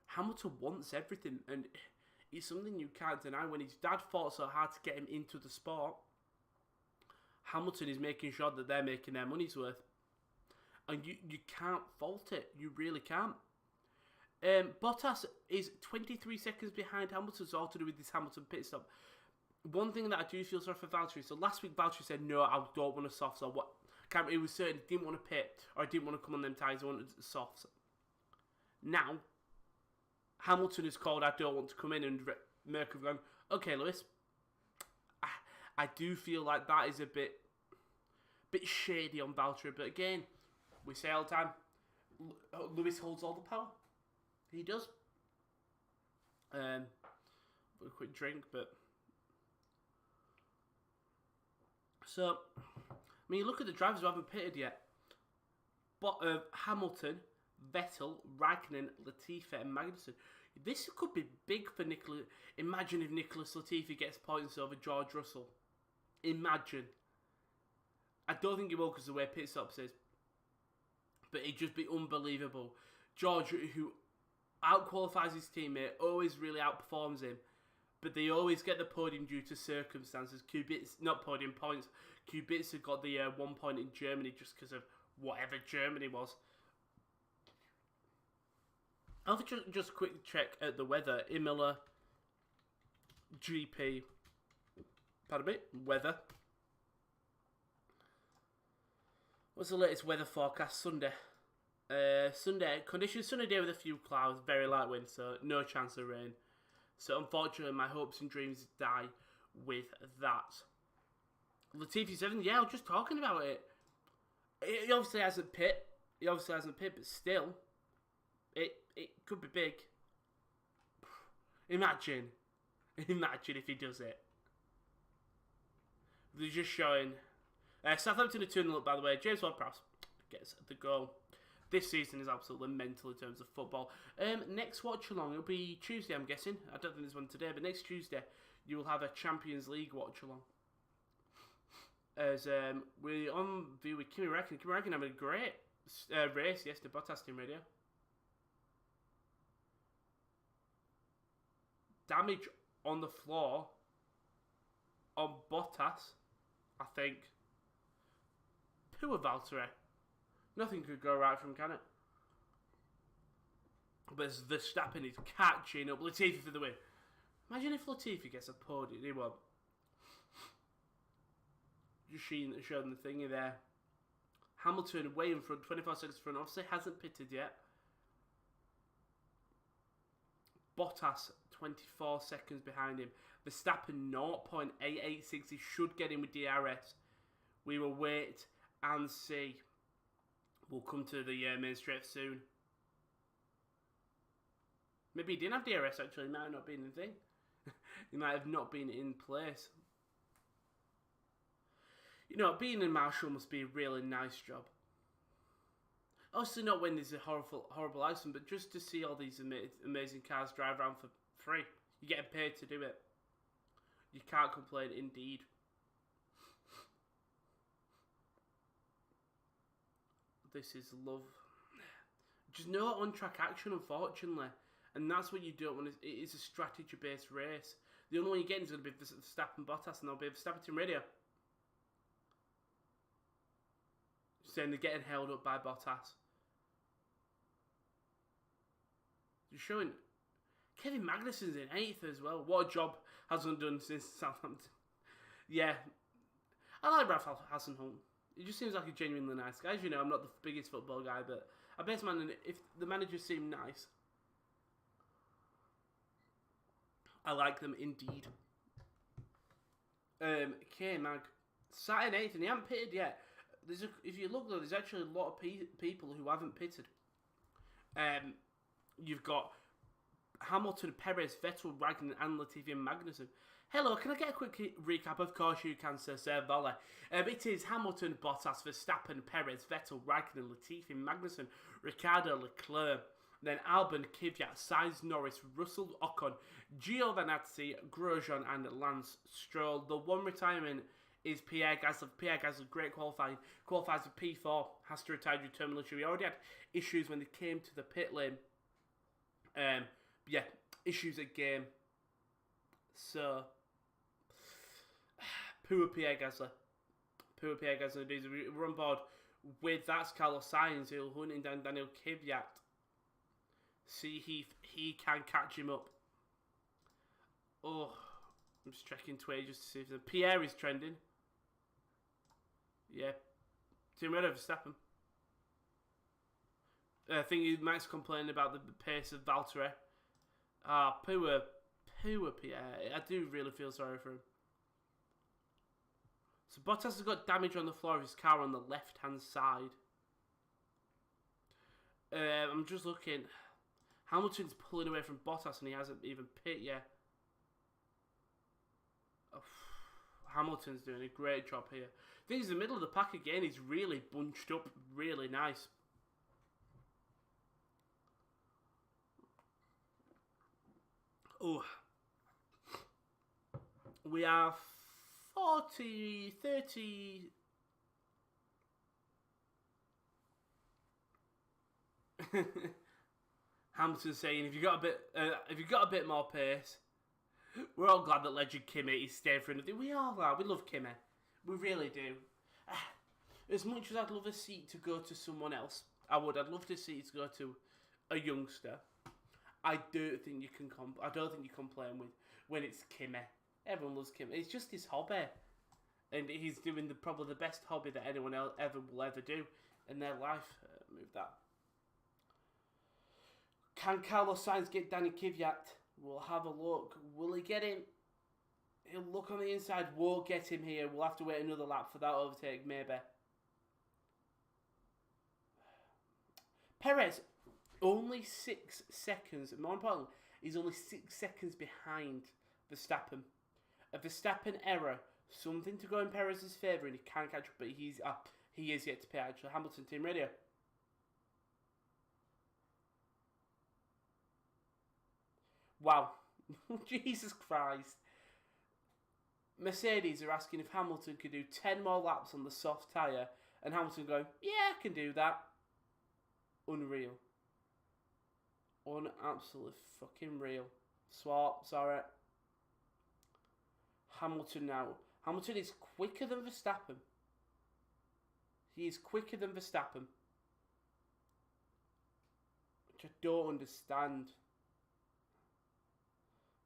Hamilton wants everything, and it's something you can't deny. When his dad fought so hard to get him into the sport, Hamilton is making sure that they're making their money's worth. And you can't fault it. You really can't. Bottas is 23 seconds behind Hamilton. It's all to do with this Hamilton pit stop. One thing that I do feel sorry for Valtteri. So last week Valtteri said, "No, I don't want a softs." Or what? He was certain he didn't want to pit, or he didn't want to come on them tyres. He wanted softs. Now Hamilton is called, "I don't want to come in," and Merck have gone, "Okay, Lewis." I do feel like that is a bit shady on Valtteri. But again, we say all the time, Lewis holds all the power. He does. A quick drink, but so I mean, look at the drivers who haven't pitted yet. But Hamilton, Vettel, Raikkonen, Latifi, and Magnussen. This could be big for Nicolas. Imagine if Nicholas Latifi gets points over George Russell. Imagine. I don't think he will because of the way pit stops is. But it'd just be unbelievable. George, who outqualifies his teammate, always really outperforms him. But they always get the podium due to circumstances. Not podium points. Kubica got the 1 point in Germany just because of whatever Germany was. I'll have just a quick check at the weather. Imola GP. Pardon me. Weather. What's the latest weather forecast? Sunday. Sunday, conditions sunny day with a few clouds, very light wind, so no chance of rain. So unfortunately, my hopes and dreams die with that. Latifi 7, yeah, I was just talking about it. He obviously hasn't pit. But still, it could be big. Imagine if he does it. They're just showing. Southampton are 2-0 by the way. James Ward-Prowse gets the goal. This season is absolutely mental in terms of football. Next watch along, it'll be Tuesday, I'm guessing. I don't think there's one today, but next Tuesday you will have a Champions League watch along. As we're on view with Kimi Räikkönen. Kimi Räikkönen having a great race yesterday. Bottas team radio. Damage on the floor on Bottas, I think. Poor Valteri. Nothing could go right from, can it? But Verstappen is catching up. Latifi for the win. Imagine if Latifi gets a podium. He won't. Just showing the thingy there. Hamilton way in front, 24 seconds front. Obviously hasn't pitted yet. Bottas 24 seconds behind him. Verstappen 0.886. He should get in with DRS. We will wait and see. We'll come to the main straight soon. Maybe he didn't have DRS actually. He might have not been in the thing. He might have not been in place. You know, being in Marshall must be a really nice job. Obviously not when there's a horrible accident, but just to see all these amazing cars drive around for free. You're getting paid to do it. You can't complain indeed. This is love. Just no on-track action, unfortunately. And that's what you don't want. It is a strategy-based race. The only one you're getting is going to be Verstappen Bottas, and there'll be Verstappen team radio. Saying they're getting held up by Bottas. You're showing Kevin Magnussen's in 8th as well. What a job hasn't done since Southampton. Yeah. I like Raphael Honigstein. He just seems like a genuinely nice guy. As you know, I'm not the biggest football guy, but I bet man, if the managers seem nice, I like them indeed. K-Mag sat in 8th and he hasn't pitted yet. If you look though, there's actually a lot of people who haven't pitted. You've got Hamilton, Perez, Vettel, Raikkonen, and Latifi and Magnussen. Hello, can I get a quick recap? Of course you can, Sir Volley. It is Hamilton, Bottas, Verstappen, Perez, Vettel, Raikkonen, Latifi, Magnussen, Ricciardo, Leclerc, then Albon, Kvyat, Sainz, Norris, Russell, Ocon, Giovinazzi, Grosjean, and Lance Stroll. The one retirement is Pierre Gasly. Pierre Gasly, great qualifying. Qualifies with P4, has to retire due to terminal issue. He already had issues when they came to the pit lane. Yeah, issues at game. So, poor Pierre Gasly. Poor Pierre Gasly. We're on board with that's Carlos Sainz, who'll hunting down Daniel Kvyat. See if he can catch him up. Oh, I'm just checking Twitter just to see if Pierre is trending. Yeah. Team Red Verstappen. I think Max complaining about the pace of Valtteri. Poor Pierre. I do really feel sorry for him. So Bottas has got damage on the floor of his car on the left-hand side. I'm just looking. Hamilton's pulling away from Bottas and he hasn't even pit yet. Oh, Hamilton's doing a great job here. I think he's in the middle of the pack again. He's really bunched up. Really nice. Oh. We are 30... Hamilton's saying, if you got a bit more pace, we're all glad that legend Kimi is staying for another. We all are. We love Kimi. We really do. As much as I'd love a seat to go to someone else, I would. I'd love to see it to go to a youngster. I don't think you can complain with when it's Kimi. Everyone loves Kimi. It's just his hobby, and he's doing probably the best hobby that anyone else will ever do in their life. Move that. Can Carlos Sainz get Danny Kvyat? We'll have a look. Will he get him? He'll look on the inside. Won't get him here. We'll have to wait another lap for that overtake, maybe. Perez, only 6 seconds. More importantly, he's only 6 seconds behind Verstappen. A Verstappen error, something to go in Perez's favour, and he can't catch up, but he is yet to pay, actually. Hamilton team radio. Wow. Jesus Christ. Mercedes are asking if Hamilton could do 10 more laps on the soft tyre, and Hamilton going, yeah, I can do that. Unreal. Absolutely fucking real. Swap, sorry. Hamilton now. Hamilton is quicker than Verstappen. He is quicker than Verstappen. Which I don't understand.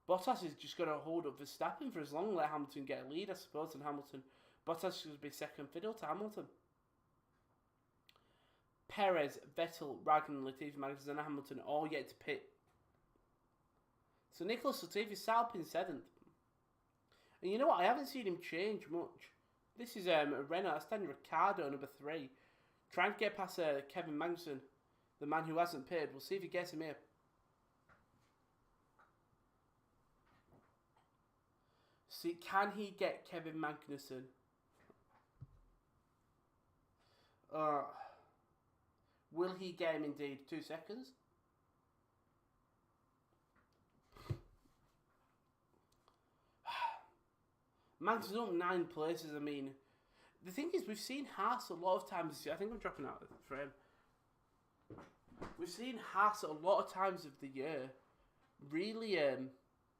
Bottas is just going to hold up Verstappen for as long and let Hamilton get a lead, I suppose, and Hamilton. Bottas is going to be second fiddle to Hamilton. Perez, Vettel, Raikkonen, Latifi, Magnussen and Hamilton all yet to pit. So Nicholas Latifi sat up in 7th. And you know what? I haven't seen him change much. This is Renault, that's Daniel Ricciardo, number 3. Trying to get past Kevin Magnussen, the man who hasn't pitted. We'll see if he gets him here. See, can he get Kevin Magnussen? Will he get him indeed? 2 seconds. Magnussen's up 9 places. I mean, the thing is, we've seen Haas a lot of times. I think I'm dropping out of the frame. We've seen Haas a lot of times of the year really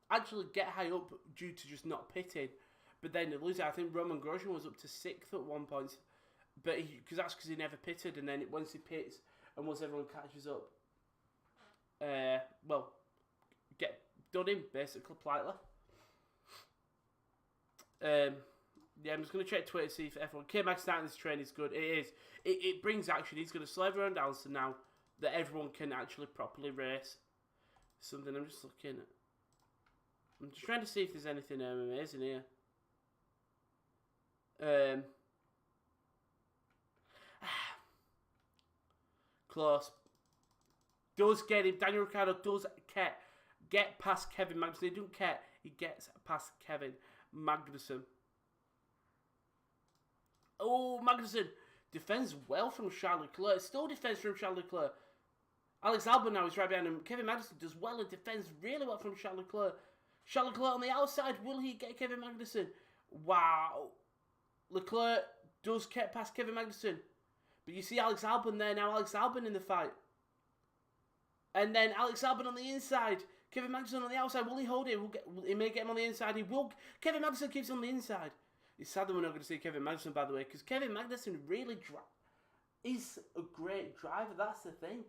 actually get high up due to just not pitting, but then lose it. I think Roman Grosjean was up to 6th at one point, but that's because he never pitted, and then once he pits and once everyone catches up, well, get done in basically politely. Yeah, I'm just going to check Twitter to see if everyone... K-Mag starting this train is good. It is. It brings action. He's going to slow everyone down so now that everyone can actually properly race. Something I'm just looking at. I'm just trying to see if there's anything amazing here. Close. Does get him. Daniel Ricciardo does get past Kevin Magnussen. He doesn't care. He gets past Kevin Magnussen. Oh, Magnussen defends well from Charles Leclerc. Still defends from Charles Leclerc. Alex Albon now is right behind him. Kevin Magnussen does well and defends really well from Charles Leclerc. Charles Leclerc on the outside. Will he get Kevin Magnussen? Wow. Leclerc does get past Kevin Magnussen. But you see Alex Albon there now. Alex Albon in the fight. And then Alex Albon on the inside. Kevin Magnussen on the outside. Will he hold it? He may get him on the inside. He will. Kevin Magnussen keeps on the inside. It's sad that we're not going to see Kevin Magnussen, by the way, because Kevin Magnussen really is a great driver. That's the thing.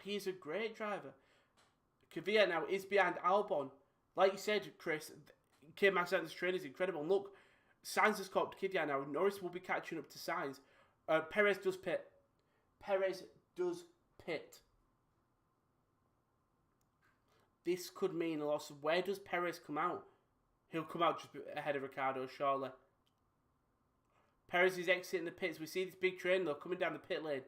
He is a great driver. Kvyat now is behind Albon. Like you said, Chris, K-Mag Sainz's train is incredible. And look, Sainz has caught Kvyat now. Norris will be catching up to Sainz. Perez does pit. Perez does pit. This could mean a loss. Where does Perez come out? He'll come out just ahead of Ricciardo, surely. Perez is exiting the pits. We see this big train, though, coming down the pit lane.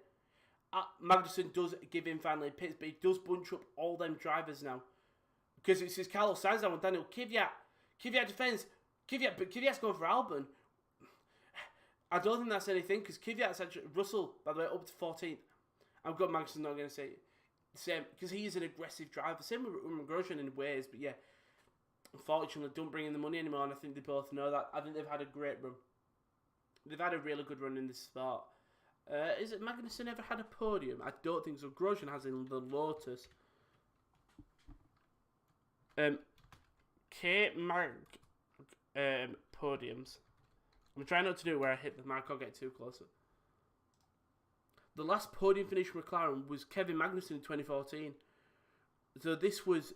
Magnussen does give him finally pits, but he does bunch up all them drivers now. Because it says Carlos Sainz now and Daniel Kvyat. Kvyat defends. But Kvyat's going for Albon. I don't think that's anything, because Kvyat's actually... Russell, by the way, up to 14th. I've got Magnussen not going to say the same, because he is an aggressive driver. Same with Grosjean in ways, but yeah. Unfortunately, don't bring in the money anymore, and I think they both know that. I think they've had a great run. They've had a really good run in this sport. Is it Magnussen ever had a podium? I don't think so. Grosjean has in the Lotus. K-Mag podiums. I'm trying not to do it where I hit the mark or get too close. The last podium finish for McLaren was Kevin Magnussen in 2014. So this was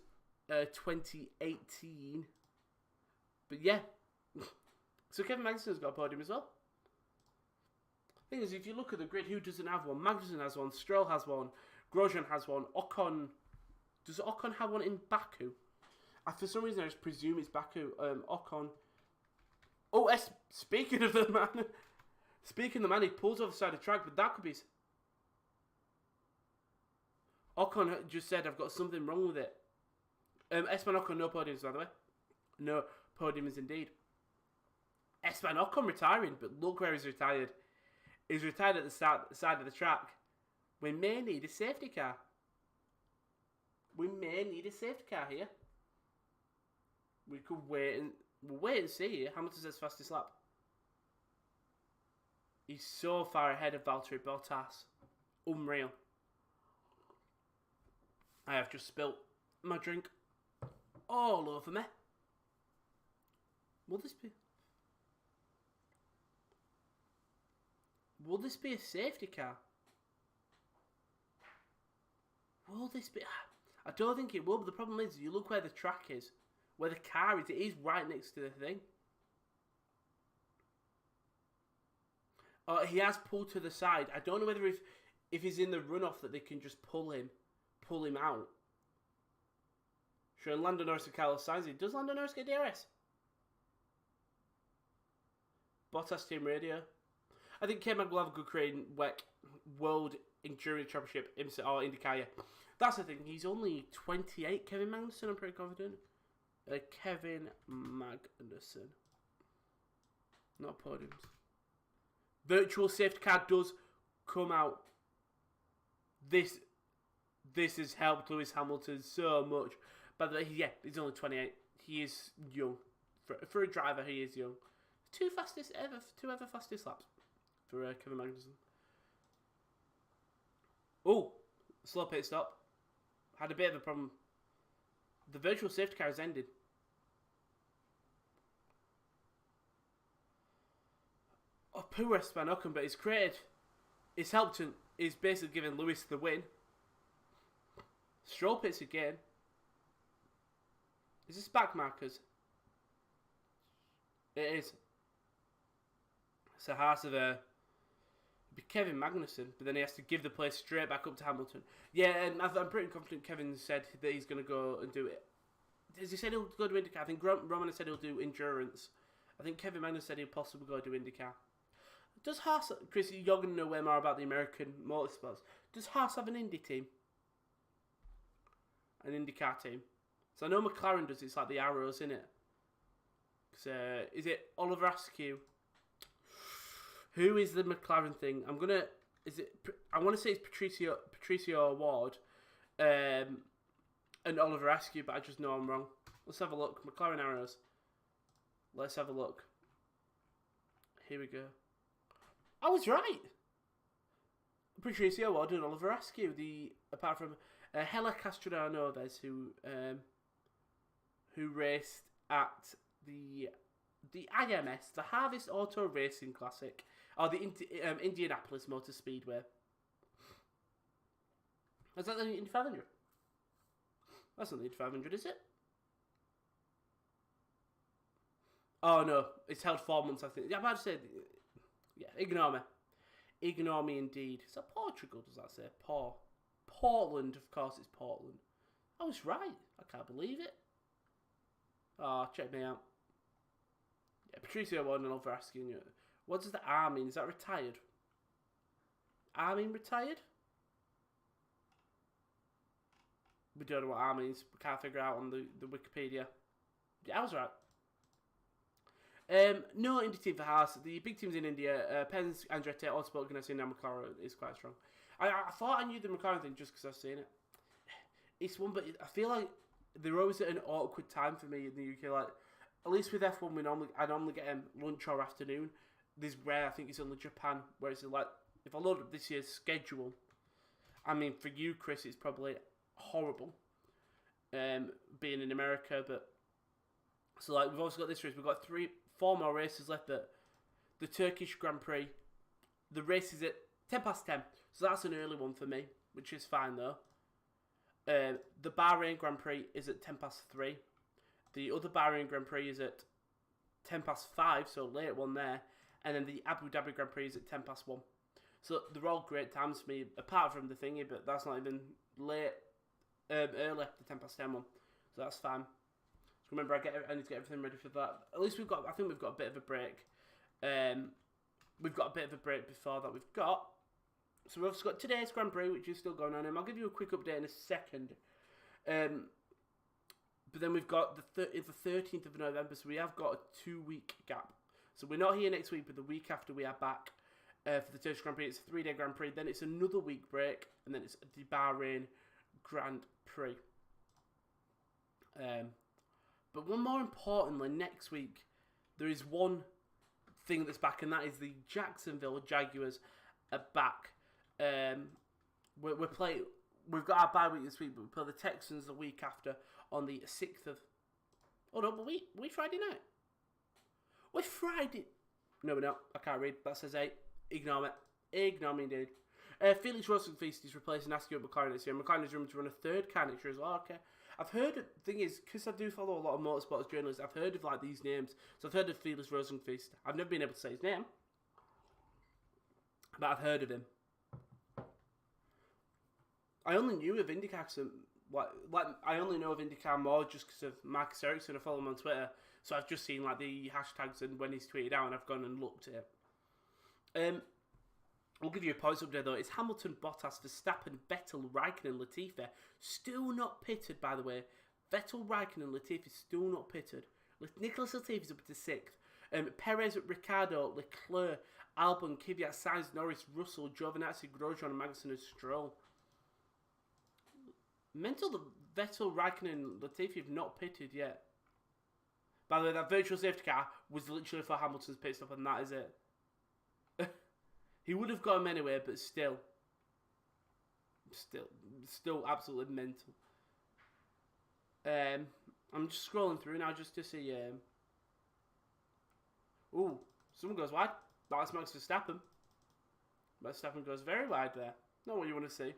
2018. But yeah. So Kevin Magnussen's got a podium as well. Thing is, if you look at the grid, who doesn't have one? Magnussen has one, Stroll has one, Grosjean has one, Ocon Does Ocon have one in Baku? For some reason, I just presume it's Baku. Ocon. Oh, speaking of the man. Speaking of the man, he pulls off the side of the track, but that could be... Ocon just said, I've got something wrong with it. Esteban Ocon, no podiums, by the way. No podiums indeed. Esteban Ocon retiring, but look where he's retired. He's retired at the side of the track. We may need a safety car. We may need a safety car here. We could we'll wait and see here. Hamilton says fastest lap. He's so far ahead of Valtteri Bottas. Unreal. I have just spilt my drink all over me. Will this be a safety car? Will this be... I don't think it will, but the problem is, you look where the track is. Where the car is, it is right next to the thing. He has pulled to the side. I don't know whether if he's in the runoff that they can just pull him out. Showing Lando Norris and Carlos Sainz. Does Lando Norris get DRS? Bottas Team Radio. I think K-Mag will have a good career in WEC World Endurance Championship or IndyCar. That's the thing. He's only 28. Kevin Magnussen, I'm pretty confident. Kevin Magnussen. Not podiums. Virtual safety car does come out. This has helped Lewis Hamilton so much. By the way, yeah, he's only 28. He is young. For a driver, he is young. Two ever fastest laps for Kevin Magnussen. Oh, slow pit stop. Had a bit of a problem. The virtual safety car has ended. Oh, poor Esteban Ocon, but it's helped him. It's basically given Lewis the win. Stroll pits again. Is this back markers? It is. It's a Haas of be Kevin Magnussen, but then he has to give the place straight back up to Hamilton. Yeah, and I'm pretty confident Kevin said that he's going to go and do it. Has he said he'll go to IndyCar? I think Roman said he'll do endurance. I think Kevin Magnussen said he'll possibly go do IndyCar. Does Haas, Chris, you're going to know way more about the American motorsports. Does Haas have an Indy team? An IndyCar team? So I know McLaren does, it's like the Arrows, isn't it? Is it Oliver Askew? Who is the McLaren thing? I want to say it's Patricio Ward, and Oliver Askew, but I just know I'm wrong. Let's have a look. McLaren Arrows. Let's have a look. Here we go. I was right. Patricio Ward and Oliver Askew. Apart from Hella Castronoves, who raced at the IMS, the Harvest Auto Racing Classic, or the Indianapolis Motor Speedway. Is that the Indy 500? That's not the Indy 500, is it? Oh no, it's held 4 months, I think. Yeah, I'm about to say, yeah, ignore me. Ignore me indeed. Is that Portugal, does that say? Portland, of course it's Portland. I was right. I can't believe it. Oh, check me out. Yeah, Patricio Ward and Oliver asking you. What does the R mean? Is that retired? R mean retired? We don't know what R means. We can't figure out on the Wikipedia. Yeah, I was right. No Indy team for Haas. The big teams in India, Pens, Andretti, Autosport, Ganassi, and McLaren is quite strong. I thought I knew the McLaren thing just because I've seen it. It's one, but I feel like they're always at an awkward time for me in the UK. Like, at least with F1, I normally get lunch or afternoon. This is where I think it's only Japan, where it's like, if I load up this year's schedule, I mean, for you, Chris, it's probably horrible being in America, but so like we've also got this race. We've got 4 more races left. But the Turkish Grand Prix, the race is at 10 past 10, so that's an early one for me, which is fine though. The Bahrain Grand Prix is at 10 past 3. The other Bahrain Grand Prix is at 10 past 5, so late one there. And then the Abu Dhabi Grand Prix is at 10 past 1. So they're all great times for me, apart from the thingy, but that's not even late early, the 10 past 10 one. So that's fine. So remember, I need to get everything ready for that. At least I think we've got a bit of a break. We've got a bit of a break before that we've got. So we've also got today's Grand Prix, which is still going on. I'll give you a quick update in a second. But then we've got the 13th of November, so we have got a 2-week gap. So we're not here next week, but the week after we are back for the Turkish Grand Prix. It's a 3-day Grand Prix, then it's another week break, and then it's the Bahrain Grand Prix. But one more importantly, next week, there is one thing that's back, and that is the Jacksonville Jaguars are back. We've got our bye week this week, but we play the Texans the week after on the 6th of... Oh no, but we Friday night. We're Friday... No, we're not. I can't read. That says 8. Ignore me. Ignore me indeed. Felix Rosenqvist is replacing Askew at McLaren this year. McLaren is rumored to run a third car next year as well. Okay. I've heard... The thing is, because I do follow a lot of motorsports journalists, I've heard of like these names. So I've heard of Felix Rosenqvist. I've never been able to say his name. But I've heard of him. I only knew of IndyCar I only know of IndyCar more just because of Marcus Ericsson. I follow him on Twitter, so I've just seen like the hashtags and when he's tweeted out, and I've gone and looked at it. I'll give you a points update though. It's Hamilton, Bottas, Verstappen, Vettel, Raikkonen, Latifi still not pitted. By the way, Vettel, Raikkonen, Latifi still not pitted. Nicholas Latifi's up to 6th. Perez, Ricciardo, Leclerc, Albon, Kvyat, Sainz, Norris, Russell, Giovinazzi, Grosjean, Magnussen, and Stroll. Mental that Vettel, Raikkonen, and Latifi have not pitted yet. By the way, that virtual safety car was literally for Hamilton's pit stop, and that is it. He would have got him anyway, but still absolutely mental. I'm just scrolling through now just to see. Ooh, someone goes wide. That's Max Verstappen. Verstappen goes very wide there. Not what you want to see.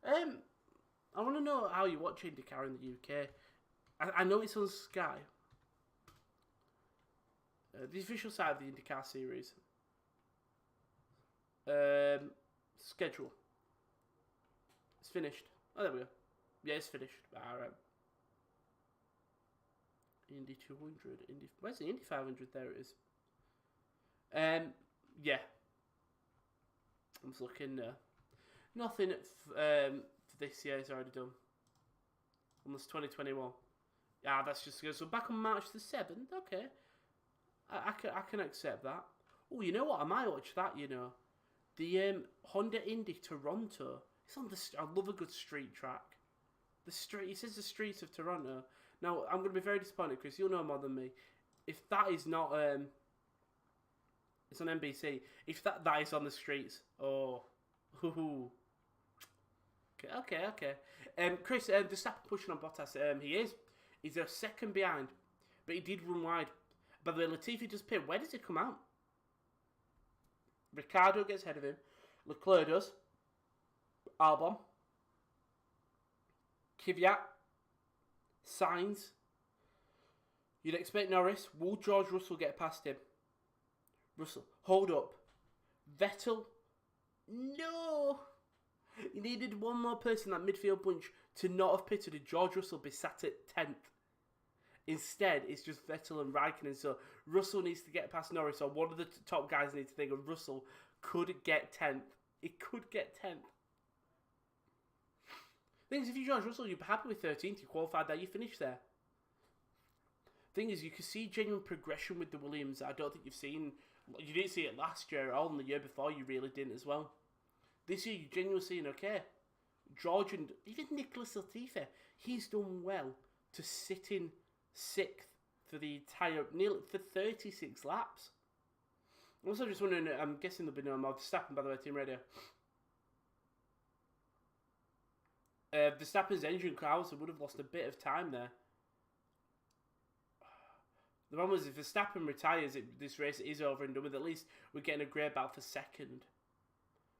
I want to know how you watch IndyCar in the UK. I know it's on Sky. The official side of the IndyCar series. Schedule. It's finished. Oh, there we go. Yeah, it's finished. Alright. Indy 200. Where's the Indy 500? There it is. Yeah. I'm just looking. Nothing for this year is already done. Unless 2021. Yeah, that's just good. So back on March the 7th. Okay. I can accept that. Oh, you know what? I might watch that, you know. The Honda Indy Toronto. It's on the... I love a good street track. The street... It says the streets of Toronto. Now, I'm going to be very disappointed, Chris. You'll know more than me. If that is not... it's on NBC. If that is on the streets... Oh. Ooh. Okay. Chris, Verstappen pushing on Bottas. He is. He's a second behind. But he did run wide. By the way, Latifi just pitted. Where does it come out? Ricciardo gets ahead of him. Leclerc does. Albon. Kvyat. Sainz. You'd expect Norris. Will George Russell get past him? Russell. Hold up. Vettel. No! He needed one more person in that midfield bunch to not have pitted, and George Russell be sat at 10th. Instead, it's just Vettel and Raikkonen. So Russell needs to get past Norris, or one of the top guys needs to think, and Russell could get 10th. He could get 10th. Thing is, if you're George Russell, you're happy with 13th. You qualified there, you finished there. Thing is, you can see genuine progression with the Williams. I don't think you've seen. You didn't see it last year at all, and the year before you really didn't as well. This year, you're genuinely seeing, okay, George and even Nicholas Latifi, he's done well to sit in 6th for the entire, nearly for 36 laps. I'm also just wondering, I'm guessing there'll be no more Verstappen, by the way, team radio. Verstappen's engine clouds would have lost a bit of time there. The problem is, if Verstappen retires, this race is over and done with. At least we're getting a grey belt for second.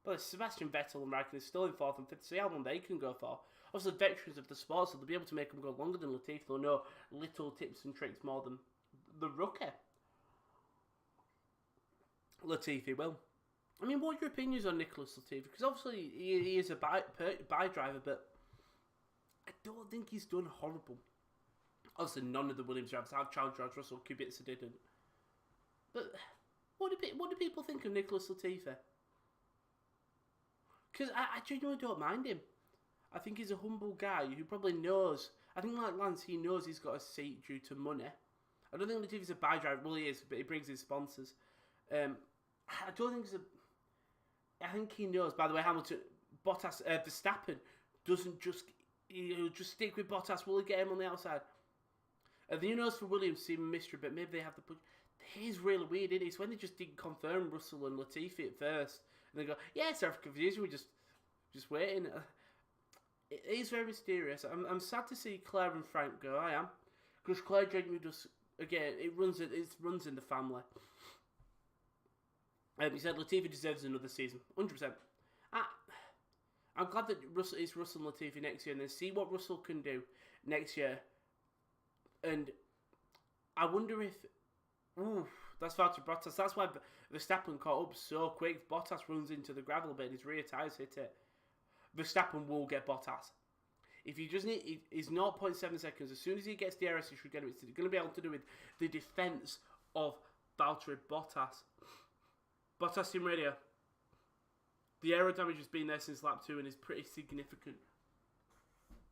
But Sebastian Vettel and Raikkonen are still in 4th and 5th. See how long they can go for. Also, veterans of the sport, so they'll be able to make them go longer than Latifi. They'll know little tips and tricks more than the rookie. Latifi will. I mean, what are your opinions on Nicholas Latifi? Because obviously he is a by driver, but I don't think he's done horrible. Obviously, none of the Williams drivers have. Charles George Russell, Kubica didn't. But what do people think of Nicholas Latifi? Because I genuinely don't mind him. I think he's a humble guy who probably knows. I think like Lance, he knows he's got a seat due to money. I don't think Latifi's a buy driver. Well, he is, but he brings his sponsors. I don't think he's a... I think he knows. By the way, Hamilton, Bottas, Verstappen doesn't just... He'll just stick with Bottas. Will he get him on the outside? The knows for Williams seem a mystery, but maybe they have the... It is really weird, isn't it? It's when they just didn't confirm Russell and Latifi at first. And they go, yeah, sorry for confusion, we're just waiting. It is very mysterious. I'm sad to see Claire and Frank go, I am. Because Claire genuinely does... Again, it runs in the family. He said Latifi deserves another season. 100%. I'm glad that Russell and Latifi next year, and then see what Russell can do next year. And I wonder if... Ooh, that's Valtteri Bottas. That's why Verstappen caught up so quick. Bottas runs into the gravel bit and his rear tyres hit it. Verstappen will get Bottas. If he just need... He's 0.7 seconds. As soon as he gets DRS, he should get it. It's going to be able to do with the defence of Valtteri Bottas. Bottas Team Radio. The aero damage has been there since lap 2 and is pretty significant.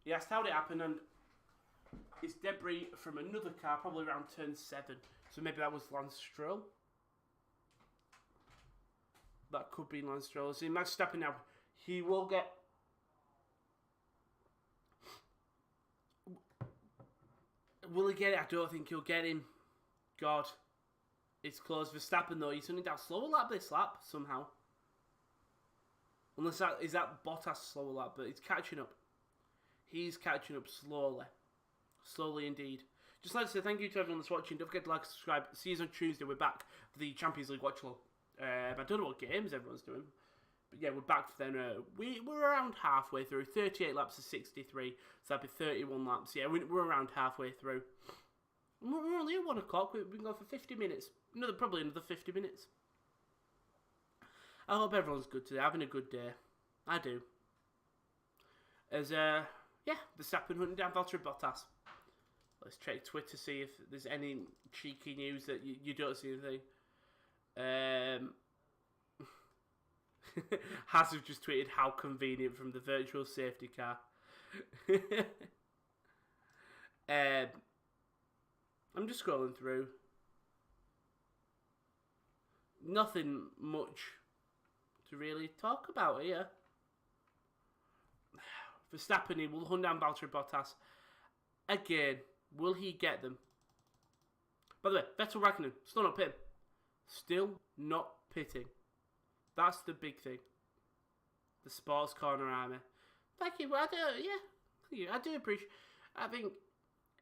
He asked how it happened, and it's debris from another car, probably around turn 7. So maybe that was Lance Stroll. That could be Lance Stroll. See, Max Verstappen now. He will get... Will he get it? I don't think he'll get him. God. It's close. Verstappen, though, he's only down slower lap this lap, somehow. Unless that... Is that Bottas' slower lap? But he's catching up. He's catching up slowly. Slowly indeed. Just like to say thank you to everyone that's watching. Don't forget to like and subscribe. See you on Tuesday. We're back for the Champions League Watchalong. I don't know what games everyone's doing. But yeah, we're back for then. We're around halfway through. 38 laps of 63. So that'd be 31 laps. Yeah, we're around halfway through. We're only at 1 o'clock. We've been going for 50 minutes. Probably another 50 minutes. I hope everyone's good today. Having a good day. I do. As, yeah, Verstappen hunting down Valtteri Bottas. Let's check Twitter, see if there's any cheeky news that you don't see anything. Has have just tweeted how convenient from the virtual safety car. I'm just scrolling through. Nothing much to really talk about here. Verstappen, he will hunt down Valtteri Bottas. Again, will he get them? By the way, Vettel Raikkonen, still not pitting. Still not pitting. That's the big thing. The Sports Corner Army. Thank you. Thank you. I do appreciate... I think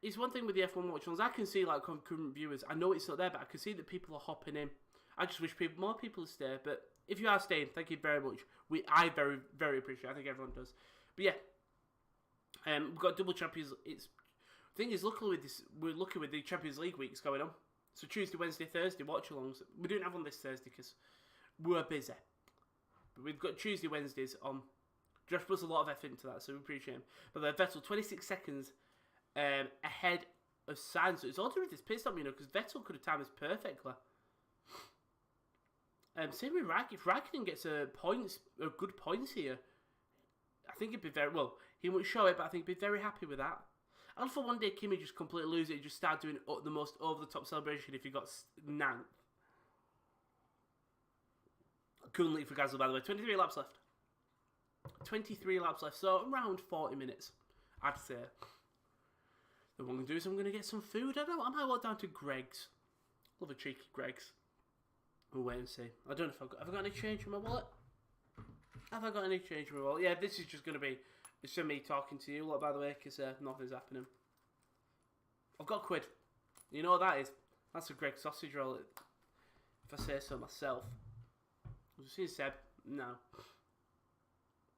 it's one thing with the F1 Watchalongs. I can see like concurrent viewers. I know it's not there, but I can see that people are hopping in. I just wish more people would stay. But if you are staying, thank you very much. I very, very appreciate it. I think everyone does. But yeah. We've got double champions. The thing is, luckily we're lucky with the Champions League weeks going on. So Tuesday, Wednesday, Thursday watch-alongs. We don't have one this Thursday because we're busy. But we've got Tuesday, Wednesdays on. Josh puts a lot of effort into that, so we appreciate him. But Vettel, 26 seconds ahead of Sainz. So it's all to do with this pit stop, because Vettel could have timed this perfectly. Same with Raikkonen. If Raikkonen gets a good points here, I think he'd be very... Well, he won't show it, but I think he'd be very happy with that. And for one day, Kimi just completely lose it and just start doing the most over-the-top celebration if he got 9th. Couldn't leave for Gasly, by the way. 23 laps left. 23 laps left, so around 40 minutes, I'd say. Then what I'm going to do is I'm going to get some food. I don't know, I might walk down to Greg's. Love a cheeky Greg's. We'll wait and see. I don't know if have I got any change in my wallet? Have I got any change in my wallet? Yeah, this is just going to be... It's for me talking to you, by the way, because nothing's happening. I've got £1. You know what that is? That's a Greg sausage roll, if I say so myself. Have you seen Seb? No.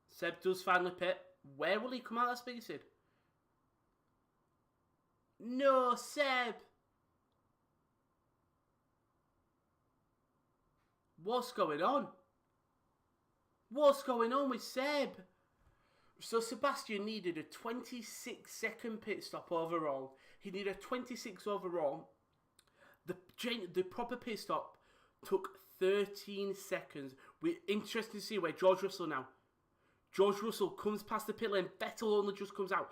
Seb does finally pit. Where will he come out? That's big, Sid. No, Seb! What's going on? What's going on with Seb? So Sebastian needed a 26-second pit stop overall. He needed a 26 overall. The proper pit stop took 13 seconds. We're interested to see where George Russell now. George Russell comes past the pit lane. Vettel only just comes out.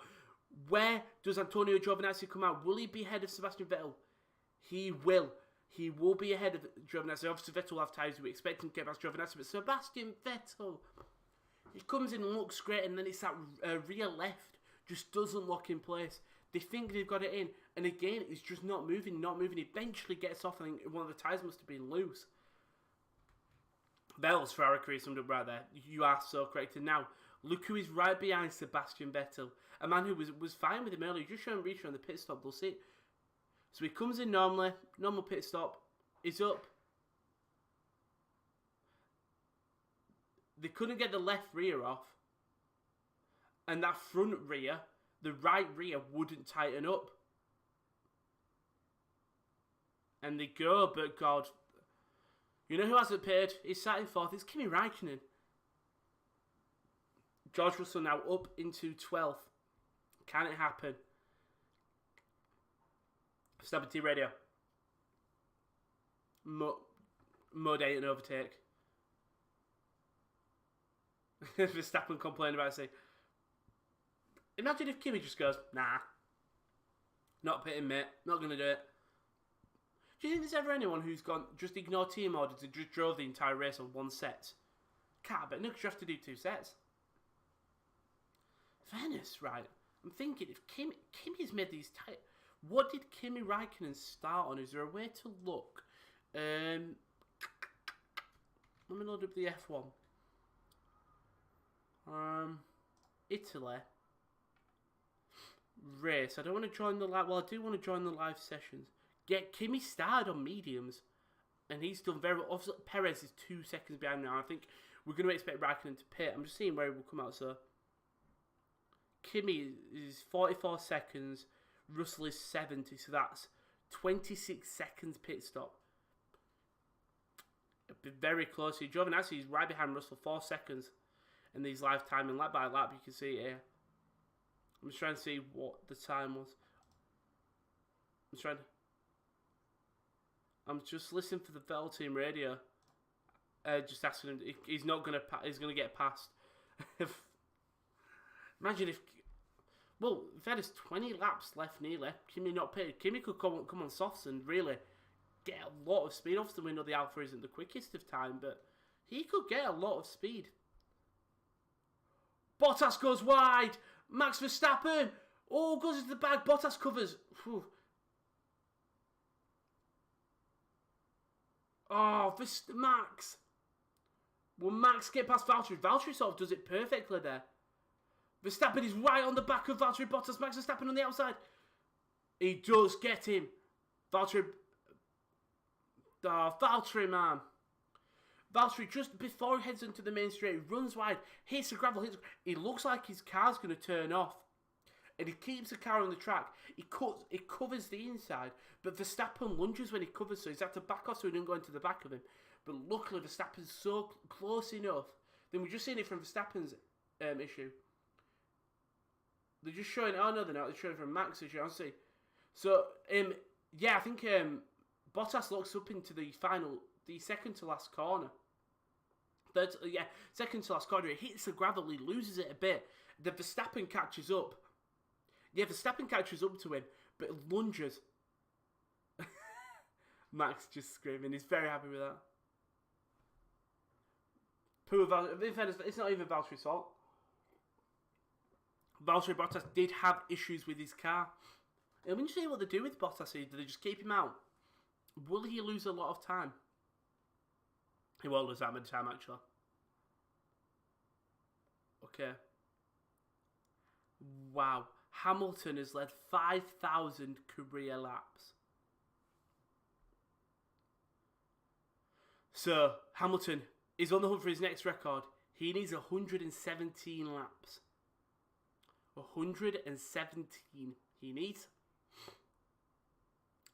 Where does Antonio Giovinazzi come out? Will he be ahead of Sebastian Vettel? He will. He will be ahead of Giovinazzi. Obviously, Vettel will have tyres. We expect him to get past Giovinazzi. But Sebastian Vettel, he comes in and looks great, and then it's that rear left just doesn't lock in place. They think they've got it in, and again, it's just not moving. He eventually gets off. I think one of the tyres must have been loose. Vettel's Ferrari career summed up right there. You are so correct. And now, look who is right behind Sebastian Vettel. A man who was fine with him earlier. Just showing Reacher on the pit stop. They'll see. So he comes in normally. Normal pit stop. He's up. They couldn't get the left rear off. And that front rear, the right rear, wouldn't tighten up. And they go, but God... You know who hasn't paid? He's sat in fourth. It's Kimi Räikkönen. George Russell now up into 12th. Can it happen? Stability radio. Mode 8 and overtake. Verstappen complaining about it. Say, imagine if Kimi just goes, nah. Not pitting, mate. Not going to do it. Do you think there's ever anyone who's gone, just ignore team orders and just drove the entire race on one set? Can't, but no, because you have to do 2 sets. Fairness, right? I'm thinking, if Kimi's made these tight... What did Kimi Räikkönen start on? Is there a way to look? Let me load up the F1. Italy. Race. I don't want to join the live... Well, I do want to join the live sessions. Get Kimi started on mediums, and he's done very well. Obviously, Perez is 2 seconds behind now. I think we're going to expect Raikkonen to pit. I'm just seeing where he will come out. So, Kimi is 44 seconds. Russell is 70, so that's 26 seconds pit stop. It'll be very close. Giovinazzi is right behind Russell, 4 seconds, in these live timing lap by lap. You can see it here. I'm just trying to see what the time was. I'm just listening for the Vettel team radio. Just asking him. He's not gonna. He's gonna get past. Imagine if. Well, Vettel's 20 laps left nearly. Kimi not pitted. Kimi could come on softs and really get a lot of speed. Obviously, we know the Alpha isn't the quickest of time, but he could get a lot of speed. Bottas goes wide. Max Verstappen. Oh, goes into the bag. Bottas covers. Whew. Oh, Max. Will Max get past Valtteri? Valtteri sort of does it perfectly there. Verstappen is right on the back of Valtteri Bottas. Max Verstappen on the outside. He does get him. Valtteri. Oh, Valtteri, man. Valtteri, just before he heads into the main straight, runs wide, hits the gravel. He looks like his car's going to turn off. And he keeps the car on the track. It covers the inside. But Verstappen lunges when he covers, so he's had to back off so he didn't go into the back of him. But luckily, Verstappen's so close enough. Then we're just seeing it from Verstappen's issue. They're just showing... Oh, no, they're not. They're showing it from Max's issue. I'll see. So, yeah, I think Bottas looks up into the second to last corner. Second to last corner. He hits the gravel. He loses it a bit. The Verstappen catches up. Yeah, Verstappen catches up to him, but lunges. Max just screaming. He's very happy with that. Poor Valtteri. In fairness, it's not even Valtteri's fault. Valtteri Bottas did have issues with his car. And when you see what they do with Bottas, do they just keep him out? Will he lose a lot of time? He won't lose that much time, actually. Okay. Wow. Hamilton has led 5,000 career laps. So, Hamilton is on the hunt for his next record. He needs 117 laps. 117 he needs.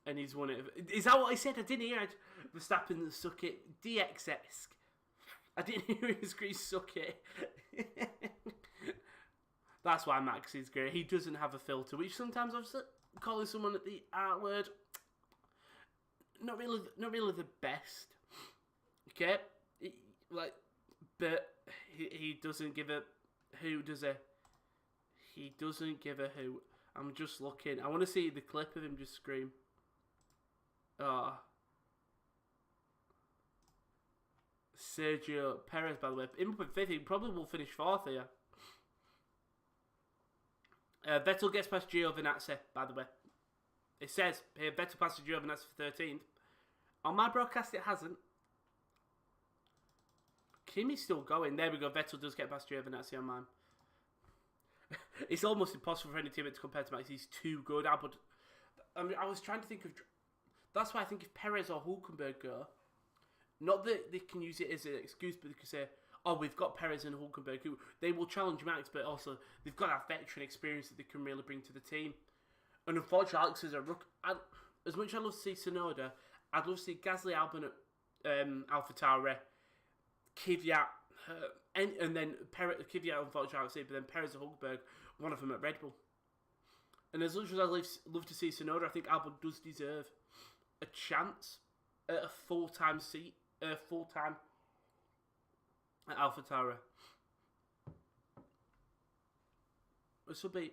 And he's won it. Is that what I said? I didn't hear it. Verstappen suck it. DX-esque. I didn't hear his scream suck it. That's why Max is great. He doesn't have a filter, which sometimes I've calling someone at the R word, not really the best. Okay, but he doesn't give a who, does he? He doesn't give a who. I'm just looking. I want to see the clip of him just scream. Ah. Oh. Sergio Perez, by the way. In with 5th, he probably will finish 4th here. Vettel gets past Giovinazzi, by the way. It says here, Vettel passes Giovinazzi for 13th. On my broadcast, it hasn't. Kimi's still going. There we go. Vettel does get past Giovinazzi on mine. It's almost impossible for any teammate to compare to Max. He's too good. I was trying to think of... That's why I think if Perez or Hülkenberg go... Not that they can use it as an excuse, but they can say, oh, we've got Perez and Hülkenberg, who they will challenge Max, but also they've got that veteran experience that they can really bring to the team. And unfortunately, Alex is a rook. As much as I love to see Tsunoda, I'd love to see Gasly, Albon at AlphaTauri, Kvyat, and then Kvyat, unfortunately, I would say, but then Perez and Hülkenberg, one of them at Red Bull. And as much as I love to see Tsunoda, I think Albon does deserve a chance at a full-time seat. Full-time at AlphaTauri. This will be...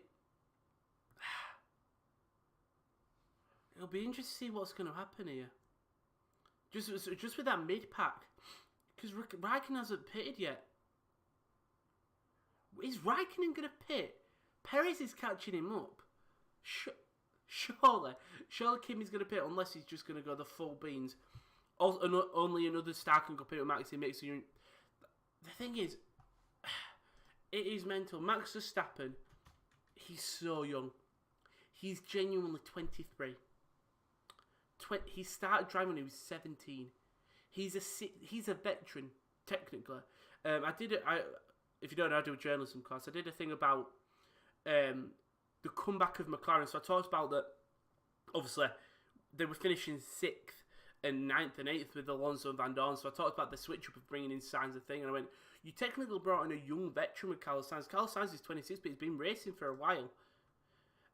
It'll be interesting to see what's going to happen here. Just with that mid-pack. Because Raikkonen hasn't pitted yet. Is Raikkonen going to pit? Perez is catching him up. Surely Kimi's going to pit unless he's just going to go the full beans. Only another star can compete with Max. It makes you... The thing is, it is mental. Max Verstappen, he's so young. He's genuinely 23. He started driving when he was 17. He's a veteran, technically. If you don't know, I do a journalism class. I did a thing about the comeback of McLaren. So I talked about that, obviously, they were finishing 6th and 9th and 8th with Alonso and Van Dorn. So I talked about the switch up of bringing in Sainz a thing. And I went, you technically brought in a young veteran with Carlos Sainz. Carlos Sainz is 26, but he's been racing for a while.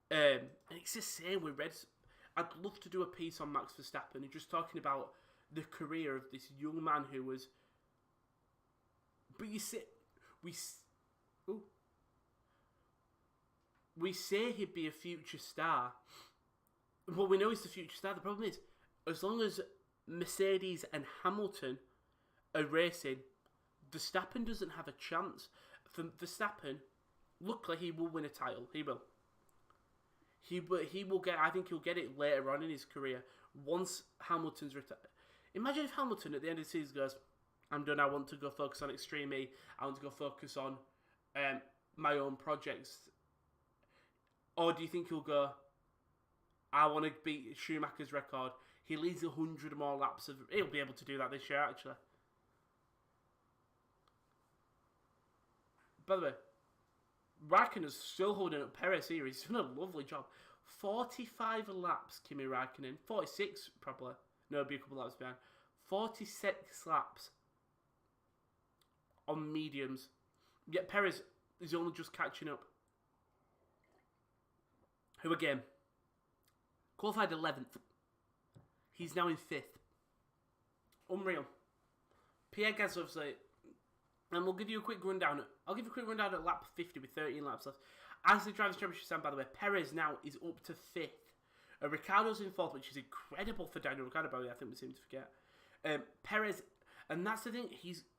And it's the same with Reds. I'd love to do a piece on Max Verstappen and just talking about the career of this young man who was... But you see... We say he'd be a future star. Well, we know he's the future star. The problem is, as long as Mercedes and Hamilton are racing, Verstappen doesn't have a chance. For Verstappen, luckily he will win a title. He will. He will get. I think he'll get it later on in his career once Hamilton's retired. Imagine if Hamilton at the end of the season goes, "I'm done. I want to go focus on Extreme E. I want to go focus on my own projects." Or do you think he'll go, I want to beat Schumacher's record. He leads 100 more laps. He'll be able to do that this year, actually. By the way, Raikkonen's still holding up Perez here. He's done a lovely job. 45 laps, Kimi Raikkonen. 46, probably. No, it'll be a couple laps behind. 46 laps on mediums. Yet Perez is only just catching up. Who again qualified 11th. He's now in 5th. Unreal. Pierre Gasly, obviously, and we'll give you a quick rundown. I'll give you a quick rundown at lap 50 with 13 laps left. As the Drivers' Championship stand, by the way, Perez now is up to 5th. Ricciardo's in 4th, which is incredible for Daniel Ricciardo, by the way. I think we seem to forget. Perez, and that's the thing.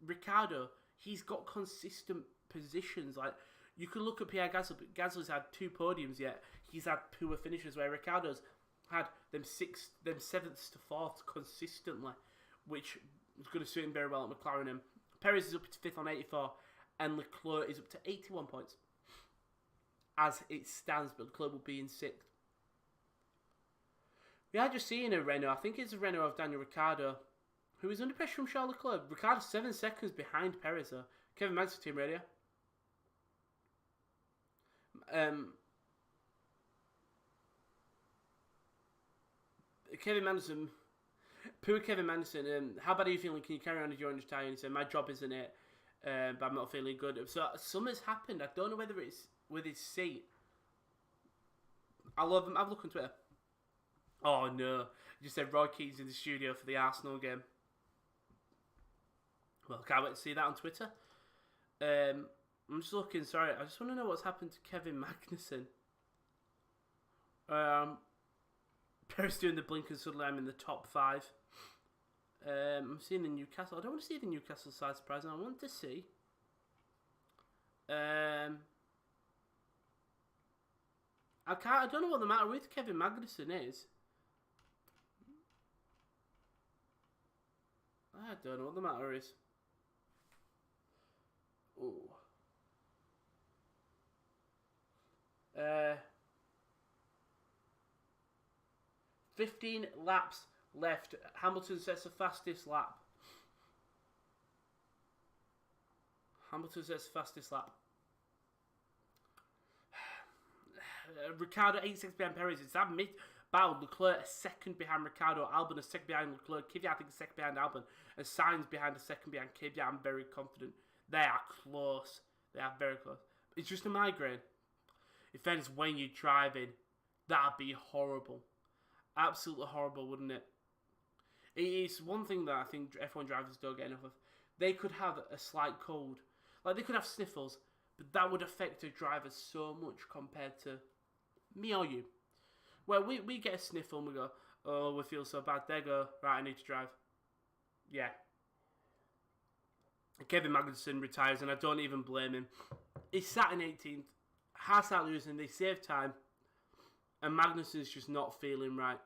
Ricciardo. He's got consistent positions. Like, you can look at Pierre Gasly, but Gasly's had 2 podiums yet. He's had poor finishes, where Ricciardo's had them 7th to 4th consistently, which is going to suit him very well at McLaren. And Perez is up to 5th on 84, and Leclerc is up to 81 points. As it stands, but Leclerc will be in 6th. We are just seeing a Renault. I think it's a Renault of Daniel Ricciardo, who is under pressure from Charles Leclerc. Ricciardo 7 seconds behind Perez, though. Kevin Magnussen, team radio. Kevin Magnussen, poor Kevin Magnussen. How bad are you feeling? Can you carry on as your understanding? He said, "My job isn't it." but I'm not feeling good. So something's happened. I don't know whether it's with his seat. I'll have a look on Twitter. Oh no, you just said Roy Keane's in the studio for the Arsenal game. Well, can't wait to see that on Twitter. I'm just looking, sorry, I just want to know what's happened to Kevin Magnussen. Perez doing the blink and suddenly I'm in the top 5. I'm seeing the Newcastle. I don't want to see the Newcastle side surprising. I want to see. I don't know what the matter with Kevin Magnussen is. I don't know what the matter is. Ooh. 15 laps left. Hamilton sets the fastest lap. Ricciardo 8 seconds behind Perez. It's that mid-battle. Leclerc a second behind Ricciardo. Albon a second behind Leclerc. Kvyat I think a second behind Albon. And Sainz behind a second behind Kvyat. I'm very confident. They are close. They are very close. It's just a migraine. If that's when you're driving, that'd be horrible. Absolutely horrible, wouldn't it? It's one thing that I think F1 drivers don't get enough of. They could have a slight cold. Like, they could have sniffles, but that would affect a driver so much compared to me or you. Well, we get a sniffle and we go, oh, we feel so bad. They go, right, I need to drive. Yeah. Kevin Magnussen retires, and I don't even blame him. He's sat in 18th. Haas out losing, they save time, and Magnussen's just not feeling right.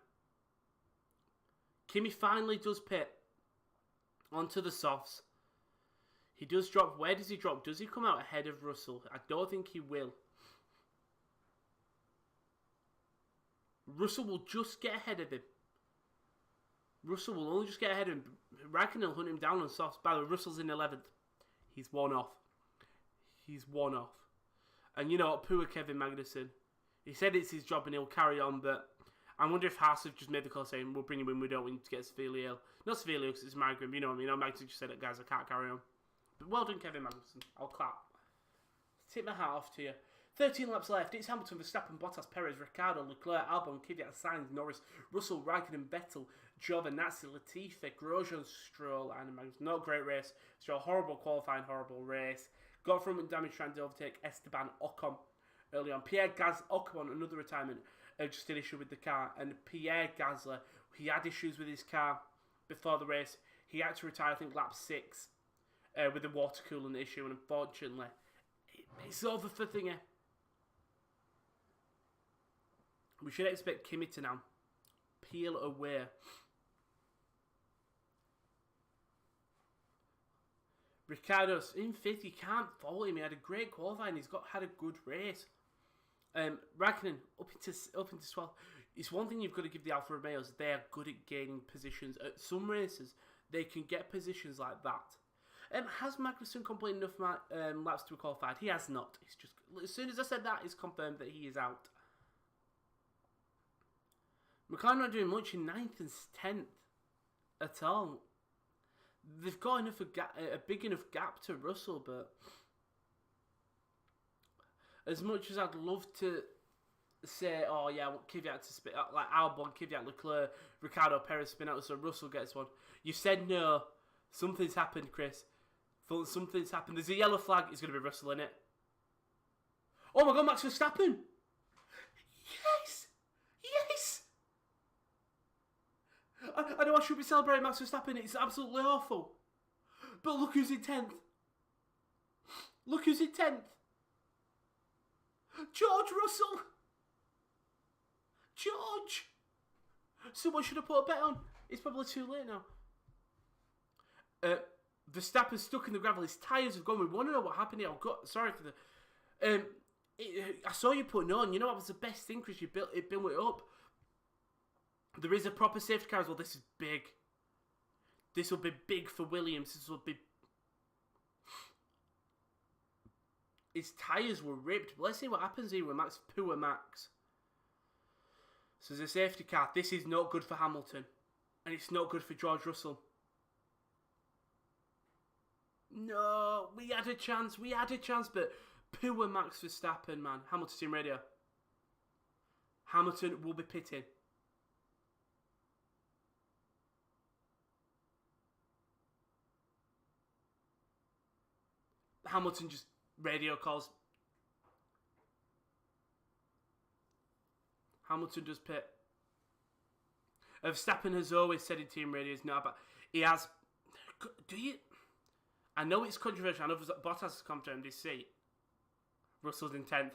Kimi finally does pit onto the softs. He does drop. Where does he drop? Does he come out ahead of Russell? I don't think he will. Russell will just get ahead of him. Russell will only just get ahead of him. Raikkonen will hunt him down on softs. By the way, Russell's in 11th. He's one off. And you know what? Poor Kevin Magnussen. He said it's his job and he'll carry on, but I wonder if Haas have just made the call saying, we'll bring him in, we don't want him to get severely ill. Not severely ill because it's migraine, you know what I mean? Magnussen just said, guys, I can't carry on. But well done, Kevin Magnussen. I'll clap. Tip my hat off to you. 13 laps left. It's Hamilton, Verstappen, Bottas, Perez, Ricciardo, Leclerc, Albon, Kvyat, Sainz, Norris, Russell, Raikkonen, Vettel, Giovinazzi, Latifi, Grosjean, Stroll, and Magnussen. Not a great race. Stroll, horrible qualifying, horrible race. Got from damage trying to overtake Esteban Ocon early on. Pierre Ocon, another retirement, just an issue with the car. And Pierre Gasly, he had issues with his car before the race. He had to retire, I think, lap 6 with the water coolant issue. And unfortunately, it's over for Thingy. We should expect Kimi to now peel away. Ricciardo's in 5th. You can't fault him. He had a great qualifying. He's had a good race. Raikkonen up into 12th. It's one thing you've got to give the Alfa Romeos. They are good at gaining positions. At some races, they can get positions like that. Has Magnussen completed enough laps to be qualified? He has not. It's just as soon as I said that, it's confirmed that he is out. McLaren not doing much in 9th and 10th at all. They've got enough a big enough gap to Russell, but as much as I'd love to say, oh yeah, I want Kvyat to spin out, like Albon, Kvyat, Leclerc, Ricciardo, Perez spin out so Russell gets one. You said no. Something's happened, Chris. Something's happened. There's a yellow flag. It's going to be Russell in it. Oh my God, Max Verstappen! Yes! Yes! I know I should be celebrating Max Verstappen. It's absolutely awful. But look who's in 10th. Look who's in 10th. George Russell. George. Someone should have put a bet on. It's probably too late now. Verstappen's stuck in the gravel. His tyres have gone. We want to know what happened here. Sorry for the... I saw you put no on. You know what was the best thing, Chris? You built it up. There is a proper safety car as well. This is big. This will be big for Williams. This will be... His tyres were ripped. But let's see what happens here with Max. Poor Max. So there's a safety car. This is not good for Hamilton. And it's not good for George Russell. No, we had a chance, but poor Max Verstappen, man. Hamilton Team Radio. Hamilton will be pitting. Hamilton just radio calls. Hamilton does pit. Verstappen has always said in team radio is not about. He has. Do you? I know it's controversial. I know Bottas has confirmed his seat. Russell's in 10th.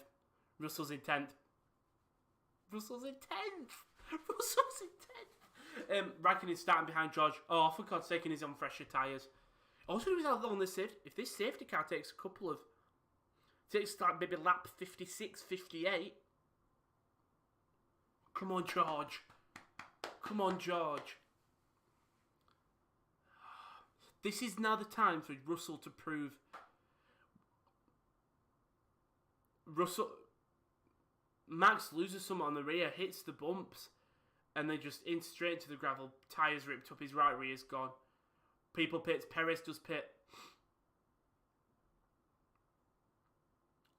Russell's in 10th. Raikkonen's starting behind George. Oh, for God's sake, he's on fresher tyres. Also, he was out on the safety. If this safety car takes a couple of. Takes like maybe lap 56, 58. Come on, George. Come on, George. This is now the time for Russell to prove. Max loses some on the rear, hits the bumps, and then just in straight into the gravel. Tyres ripped up, his right rear's gone. People pits, Perez does pit.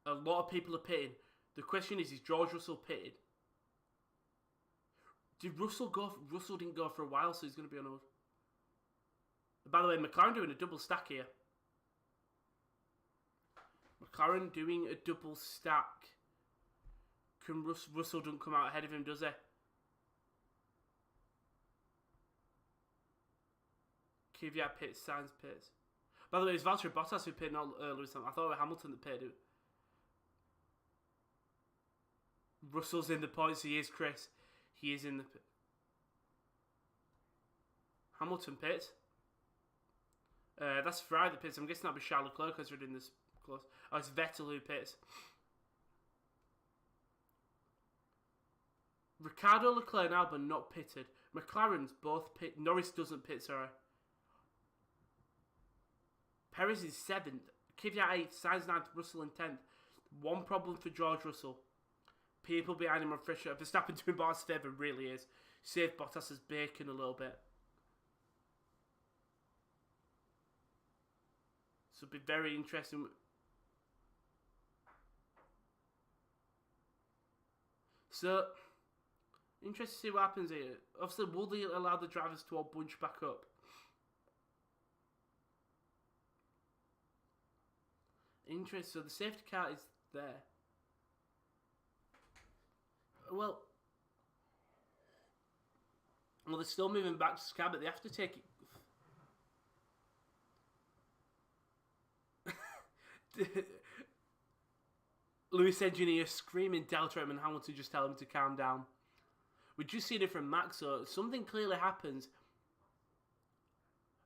A lot of people are pitting. The question is George Russell pitted? Did Russell go? Russell didn't go for a while, so he's going to be on hold. By the way, McLaren doing a double stack here. McLaren doing a double stack. Can Russell don't come out ahead of him, does he? Kvyat pits, Sainz pits. By the way, it's Valtteri Bottas who pitted, not Lewis Hamilton. I thought it was Hamilton that pitted. Russell's in the points. He is, Chris. He is in the pit. Hamilton pits. That's Ferrari that pits. I'm guessing that'll be Charles Leclerc because we're doing this close. Oh, it's Vettel who pits. Ricciardo, Leclerc and Albon not pitted. McLaren's both pit. Norris doesn't pit, sorry. Perez is 7th. Kvyat 8th. Sainz 9th. Russell in 10th. One problem for George Russell. People behind him are fresher. Verstappen doing Bottas' favour really is. Saved Bottas' bacon a little bit. So it'll be very interesting. So, interesting to see what happens here. Obviously, will they allow the drivers to all bunch back up? Interesting. So the safety car is there. Well, they're still moving back to Sky, but they have to take it. Lewis engineer screaming Delta and Hamilton just tell him to calm down. We just seen it from Max, so something clearly happens.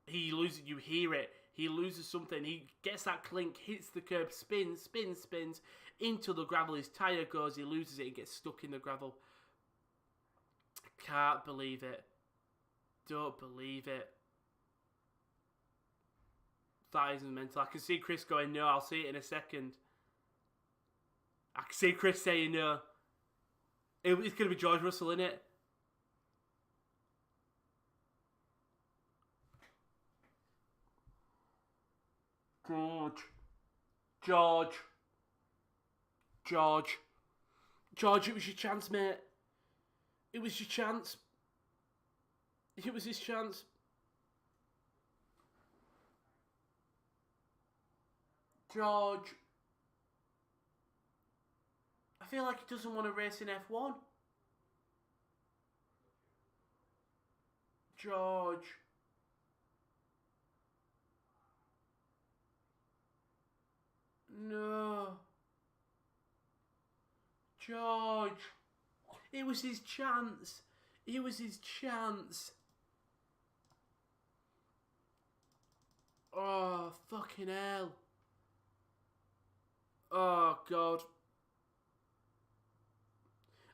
He loses, you hear it. He loses something. He gets that clink, hits the curb, spins into the gravel. His tyre goes, he loses it, he gets stuck in the gravel. Can't believe it. Don't believe it. That isn't mental. I can see Chris going, no, I'll see it in a second. I can see Chris saying no. It's going to be George Russell, innit? George, it was your chance, mate. It was your chance. It was his chance. George. I feel like he doesn't want to race in F1. George. No. George. It was his chance. It was his chance. Oh, fucking hell. Oh, God.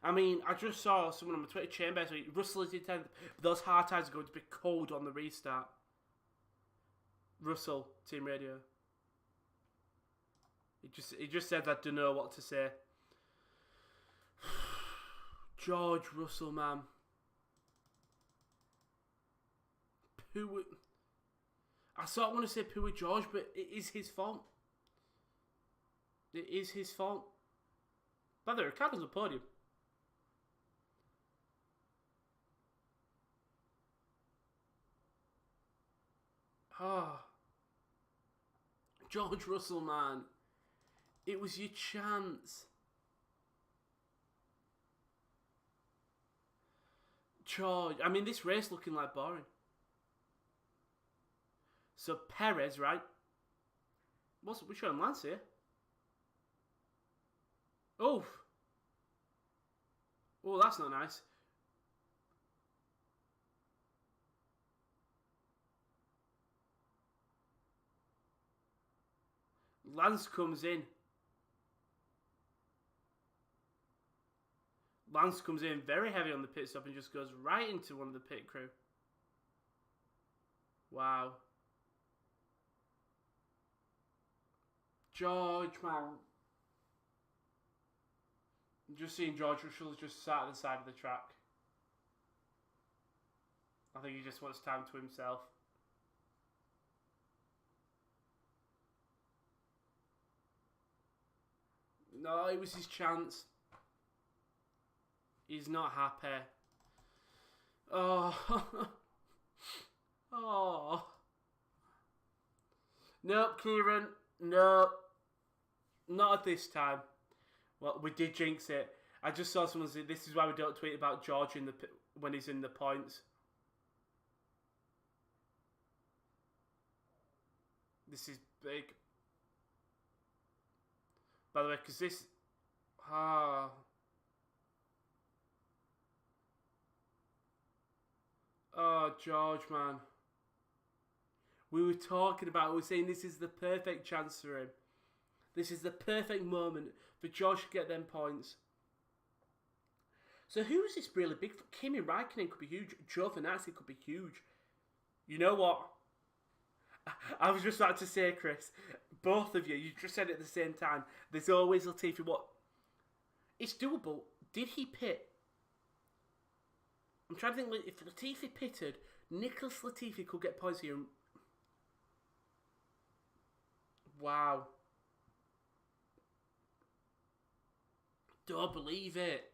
I mean, I just saw someone on my Twitter chamber, so Russell is in 10th, but those hard tires are going to be cold on the restart. Russell, Team Radio. He just said I don't know what to say. George Russell, man. I sort of want to say poo with George, but it is his fault. It is his fault. By the way, Ricardo's a podium. Oh. George Russell, man. It was your chance. George. I mean, this race looking like boring. So, Perez, right? We're showing Lance here. Oh. Oh, that's not nice. Lance comes in. Lance comes in very heavy on the pit stop and just goes right into one of the pit crew. Wow. George, man. I'm just seeing George Russell's just sat at the side of the track. I think he just wants time to himself. No, it was his chance. He's not happy. Oh. Oh. Nope, Kieran. Nope. Not at this time. Well, we did jinx it. I just saw someone say, this is why we don't tweet about George when he's in the points. This is big. By the way, because this... Ah... Oh, George, man. We were talking about, we were saying this is the perfect chance for him. This is the perfect moment for George to get them points. So who is this really big for? Kimi Räikkönen could be huge. Giovinazzi could be huge. You know what? I was just about to say, Chris, both of you just said it at the same time. There's always Latifi. What? It's doable. Did he pit? I'm trying to think, if Latifi pitted, Nicholas Latifi could get points here. Wow. Don't believe it.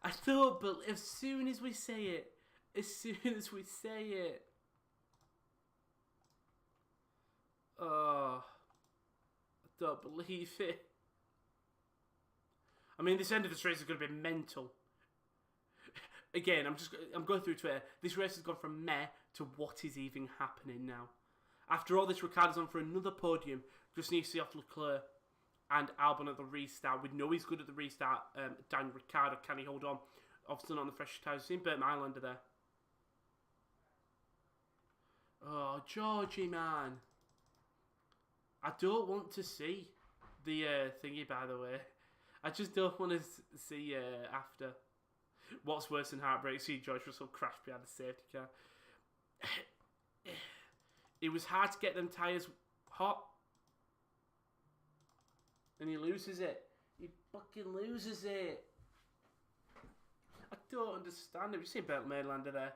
I don't believe, as soon as we say it, oh, I don't believe it. I mean, this end of this race is going to be mental. Again, I'm going through Twitter. This race has gone from meh to what is even happening now. After all this, Ricciardo's on for another podium. Just needs to see off Leclerc and Albon at the restart. We know he's good at the restart. Dan Ricciardo, can he hold on? Obviously not on the fresh tyres. We've seen Burt Mylander there. Oh, Georgie, man. I don't want to see the thingy, by the way. I just don't want to see after. What's worse than heartbreak? See George Russell crash behind the safety car. It was hard to get them tyres hot. And he loses it. He fucking loses it. I don't understand it. You've seen Burt Mylander there.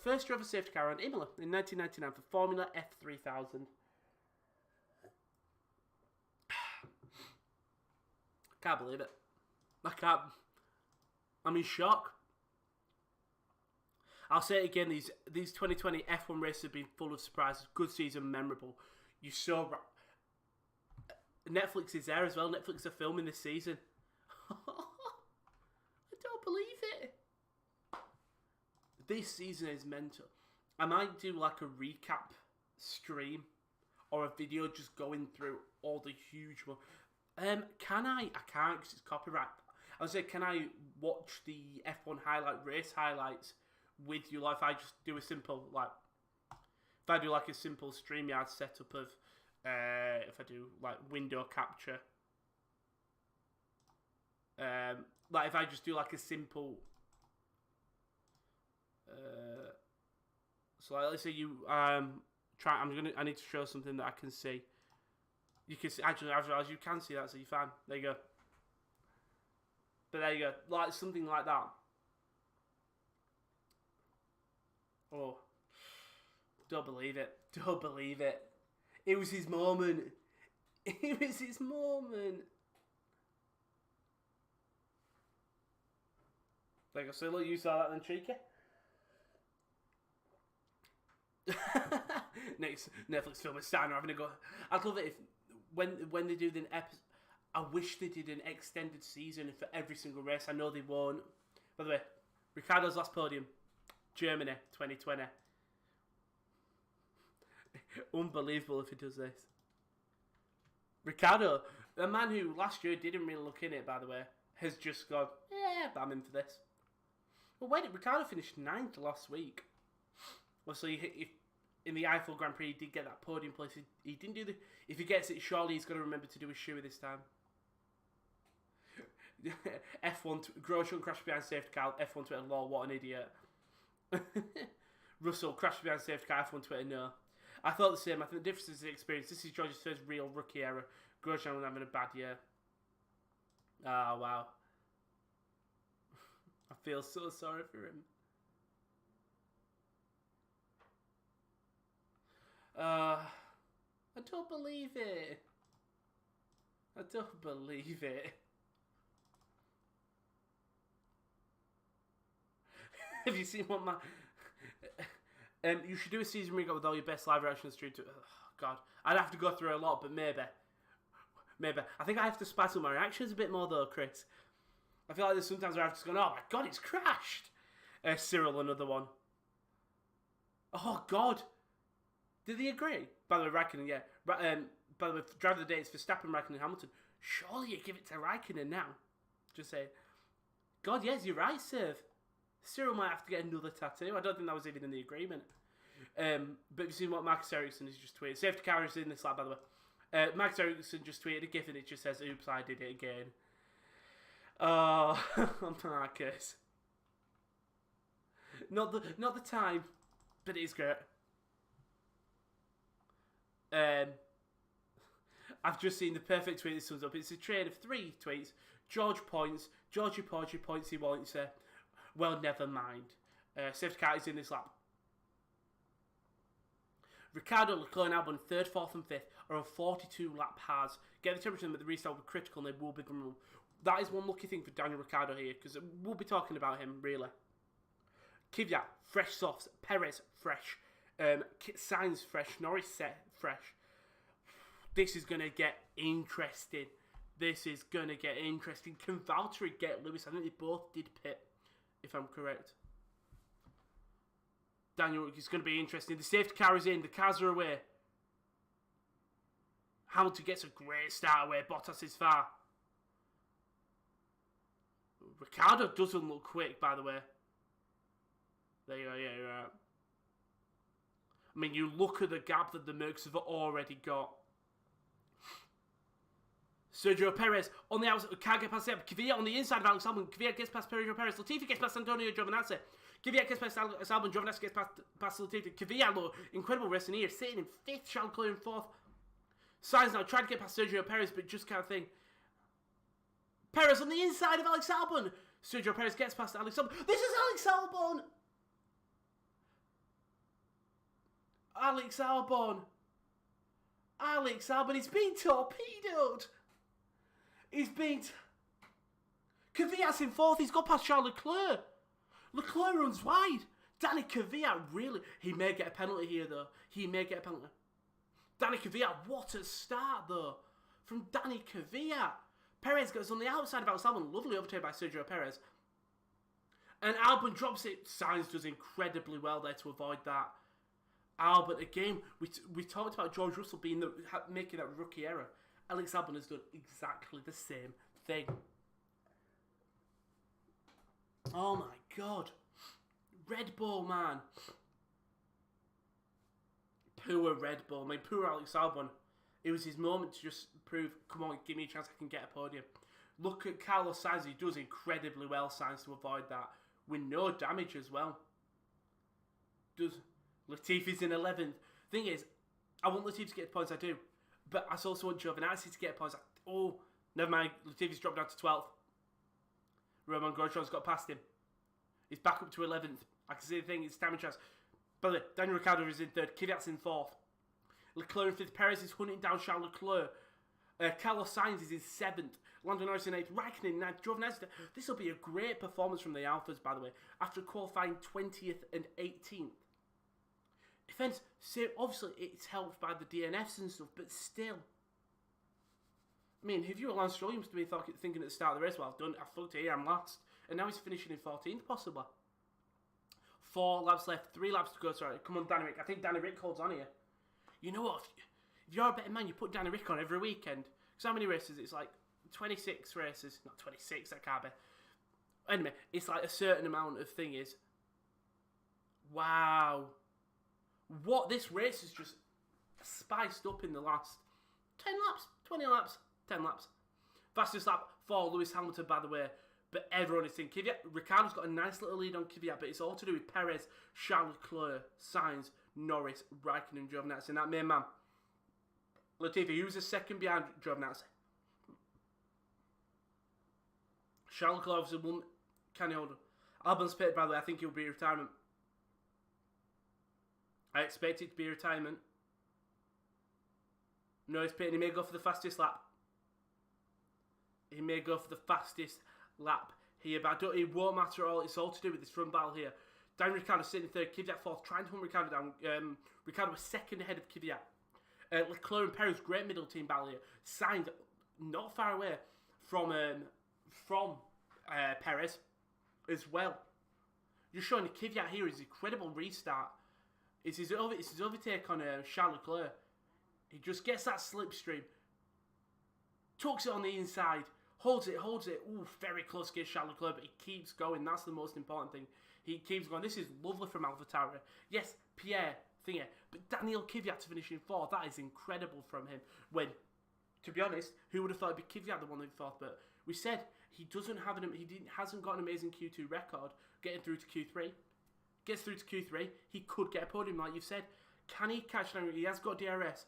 First driver safety car around Imola in 1999 for Formula F3000. Can't believe it. I can't. I'm in shock. I'll say it again, these 2020 F1 races have been full of surprises. Good season, memorable. You saw... Netflix is there as well. Netflix are filming this season. I don't believe it. This season is mental. I might do like a recap stream or a video just going through all the huge ones. Can I? I can't because it's copyright. I was saying, can I watch the F1 race highlights with you? Like, if I just do a simple, if I do like a simple StreamYard setup of, if I do like window capture, like if I just do like a simple, so like, let's say you I need to show something that I can see. You can see, actually, as you can see that, so you're fine. There you go. But there you go, like something like that. Oh, don't believe it. Don't believe it. It was his moment. It was his moment. Like I said, look, you saw that then, cheeky. Next Netflix film is starting having a go. I'd love it if when they do the episode. I wish they did an extended season for every single race. I know they won't. By the way, Ricciardo's last podium, Germany, 2020. Unbelievable if he does this. Ricciardo, a man who last year didn't really look in it, by the way, has just gone, yeah, but I'm in for this. Well, wait, Ricciardo finished 9th last week. Well, so in the Eiffel Grand Prix, he did get that podium place. He didn't do the... If he gets it, surely he's got to remember to do his shoey this time. F1, Grosjean crashed behind safety car. F1 Twitter, lol, what an idiot. Russell crashed behind safety car. F1 Twitter, no. I thought the same. I think the difference is the experience. This is George's first real rookie era. Grosjean was having a bad year. Ah, wow. I feel so sorry for him. I don't believe it. I don't believe it. Have you seen what my... you should do a season recap with all your best live reactions to... Oh, God. I'd have to go through a lot, but maybe. Maybe. I think I have to spice up my reactions a bit more, though, Chris. I feel like there's sometimes where I've just gone, oh, my God, it's crashed. Cyril, another one. Oh, God. Did they agree? By the way, Raikkonen, yeah. By the way, driver of the day, it's Verstappen, Raikkonen, Hamilton. Surely you give it to Raikkonen now. Just say, God, yes, you're right, Sir. Cyril might have to get another tattoo. I don't think that was even in the agreement. But you've seen what Marcus Ericsson has just tweeted. Safety car is in this lap, by the way. Marcus Ericsson just tweeted a gif and it just says, oops, I did it again. Oh, Marcus. Not the time, but it is great. I've just seen the perfect tweet that sums up. It's a train of 3 tweets. George points. Georgie Porgy points he wants it. Well, never mind. Safety car is in this lap. Ricciardo, Leclerc and Albon, 3rd, 4th and 5th are on 42 lap halves. Get the temperature but the restart will be critical and they will be vulnerable. That is one lucky thing for Daniel Ricciardo here, because we'll be talking about him, really. Kvyat, fresh softs. Perez, fresh. Sainz, fresh. Norris, fresh. This is going to get interesting. This is going to get interesting. Can Valtteri get Lewis? I think they both did pit, if I'm correct. Daniel, it's going to be interesting. The safety car is in. The cars are away. Hamilton gets a great start away. Bottas is far. Ricciardo doesn't look quick, by the way. There you go. Yeah, you're right. I mean, you look at the gap that the Mercs have already got. Sergio Perez on the outside, can't get past him. Kvyat on the inside of Alex Albon. Kvyat gets past Sergio Perez. Latifi gets past Antonio Giovinazzi. Kvyat gets past Alex Albon. Giovinazzi gets past Latifi. Kvyat, though, incredible racing here, sitting in 5th. Charles Leclerc in 4th. Sainz now trying to get past Sergio Perez, but just can't think. Perez on the inside of Alex Albon. Sergio Perez gets past Alex Albon. This is Alex Albon. Alex Albon. Alex Albon. He's been torpedoed. He's been... Kvyat's in 4th. He's got past Charles Leclerc. Leclerc runs wide. Danny Kvyat really... He may get a penalty here, though. He may get a penalty. Danny Kvyat, what a start, though. From Danny Kvyat. Perez goes on the outside of Alex Albon. Lovely overtake by Sergio Perez. And Albon drops it. Sainz does incredibly well there to avoid that. Albon, again, we talked about George Russell making that rookie error. Alex Albon has done exactly the same thing. Oh my God. Red Bull, man. Poor Red Bull. I mean, poor Alex Albon. It was his moment to just prove, come on, give me a chance, I can get a podium. Look at Carlos Sainz. He does incredibly well, Sainz, to avoid that. With no damage as well. Latifi's in 11th. Thing is, I want Latifi to get points, I do. But I also want Giovinazzi to get points. Oh, never mind. Latifi's dropped down to 12th. Romain Grosjean's got past him. He's back up to 11th. I can see the thing, it's time and chance. By the way, Daniel Ricciardo is in third. Kvyat's in fourth. Leclerc in fifth. Perez is hunting down Charles Leclerc. Carlos Sainz is in seventh. Lando Norris in eighth. Raikkonen in ninth. Giovinazzi. This will be a great performance from the Alphas, by the way, after qualifying 20th and 18th. Defense, so obviously it's helped by the DNFs and stuff, but still. I mean, if you were Lance Stroll, you must have been thinking at the start of the race, well, I fucked it here, I'm last. And now he's finishing in 14th, possibly. 4 laps left, 3 laps to go, sorry. Come on, Danny Rick. I think Danny Rick holds on here. You know what? If you're a better man, you put Danny Rick on every weekend. Because how many races? It's like 26 races. Not 26, that can't be. Anyway, it's like a certain amount of thing is. Wow. What this race is just spiced up in the last 10 laps, 20 laps, 10 laps. Fastest lap for Lewis Hamilton, by the way. But everyone is thinking Kvyat. Ricciardo's got a nice little lead on Kvyat, but it's all to do with Perez, Charles Leclerc, Sainz, Norris, Raikkonen, and Giovinazzi. And that main man, Latifi, he was a second behind Giovinazzi. Charles Leclerc obviously won. Can he hold on? Albon's pitted, by the way. I think he'll be retirement. I expect it to be retirement. No, he's pitting. He may go for the fastest lap. He may go for the fastest lap here, but it won't matter at all. It's all to do with this front battle here. Daniel Ricciardo sitting in third, Kvyat fourth, trying to hunt Ricciardo down. Ricciardo was second ahead of Kvyat. Leclerc and Perez, great middle team battle here. Sainz not far away from Perez as well. Just showing the Kvyat here is incredible restart. It's his overtake on Charles Leclerc. He just gets that slipstream, tucks it on the inside, holds it. Ooh, very close against Charles Leclerc, but he keeps going. That's the most important thing. He keeps going. This is lovely from Valteri. Yes, Pierre, thingy, but Daniel Kvyat to finish in fourth. That is incredible from him. When, to be honest, who would have thought it'd be Kvyat the one in fourth? But we said he hasn't got an amazing Q2 record getting through to Q3. Gets through to Q3, he could get a podium, like you've said. Can he catch down? He has got DRS.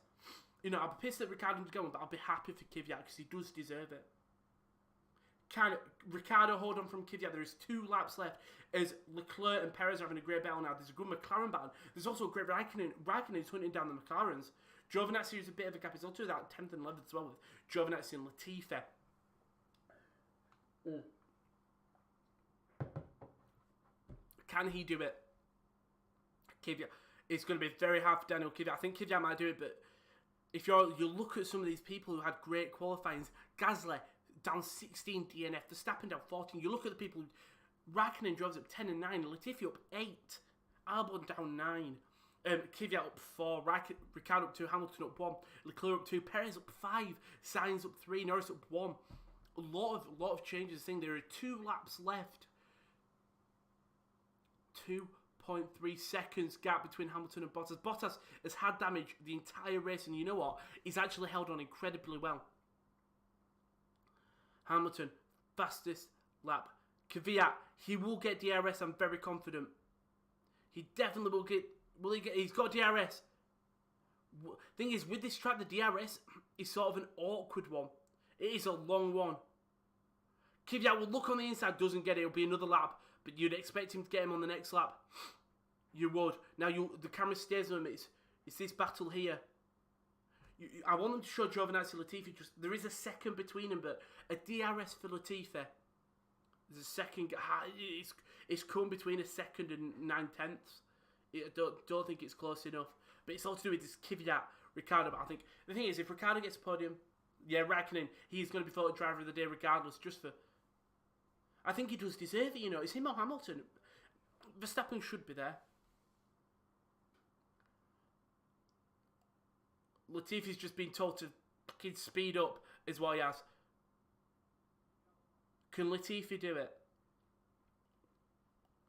You know, I'll be pissed that Ricciardo's going, but I'll be happy for Kvyat because he does deserve it. Can Ricciardo hold on from Kvyat? There is 2 laps left as Leclerc and Perez are having a great battle now. There's a good McLaren battle. There's also a great Raikkonen. Raikkonen is hunting down the McLarens. Giovinazzi is a bit of a gap. He's also that 10th and 11th as well with Giovinazzi and Latifi. Can he do it? Kvyat. It's going to be very hard for Daniel Kvyat. I think Kvyat might do it, but if you look at some of these people who had great qualifyings, Gasly down 16 DNF, Verstappen down 14. You look at the people, Raikkonen drives up 10 and 9, Latifi up 8, Albon down 9, Kvyat up 4, Ricciardo up 2, Hamilton up 1, Leclerc up 2, Perez up 5, Sainz up 3, Norris up 1. A lot of changes. There are 2 laps left. 2.3 seconds gap between Hamilton and Bottas. Bottas has had damage the entire race, and you know what? He's actually held on incredibly well. Hamilton, fastest lap. Kvyat, he will get DRS, I'm very confident. He definitely will get... He's got DRS. Thing is, with this track, the DRS is sort of an awkward one. It is a long one. Kvyat will look on the inside, doesn't get it, it'll be another lap. But you'd expect him to get him on the next lap. You would. Now, the camera stays on him. It's this battle here. I want them to show Giovinazzi Latifi. There is a second between them, but a DRS for Latifi. There's a second. It's come between a second and 9/10. I don't think it's close enough. But it's all to do with this Kvyat, Ricciardo. But I think the thing is, if Ricciardo gets a podium, yeah, Raikkonen, he's going to be voted driver of the day regardless, just for... I think he does deserve it, you know. It's him or Hamilton. Verstappen should be there. Latifi's just been told to fucking speed up, is what he has. Can Latifi do it?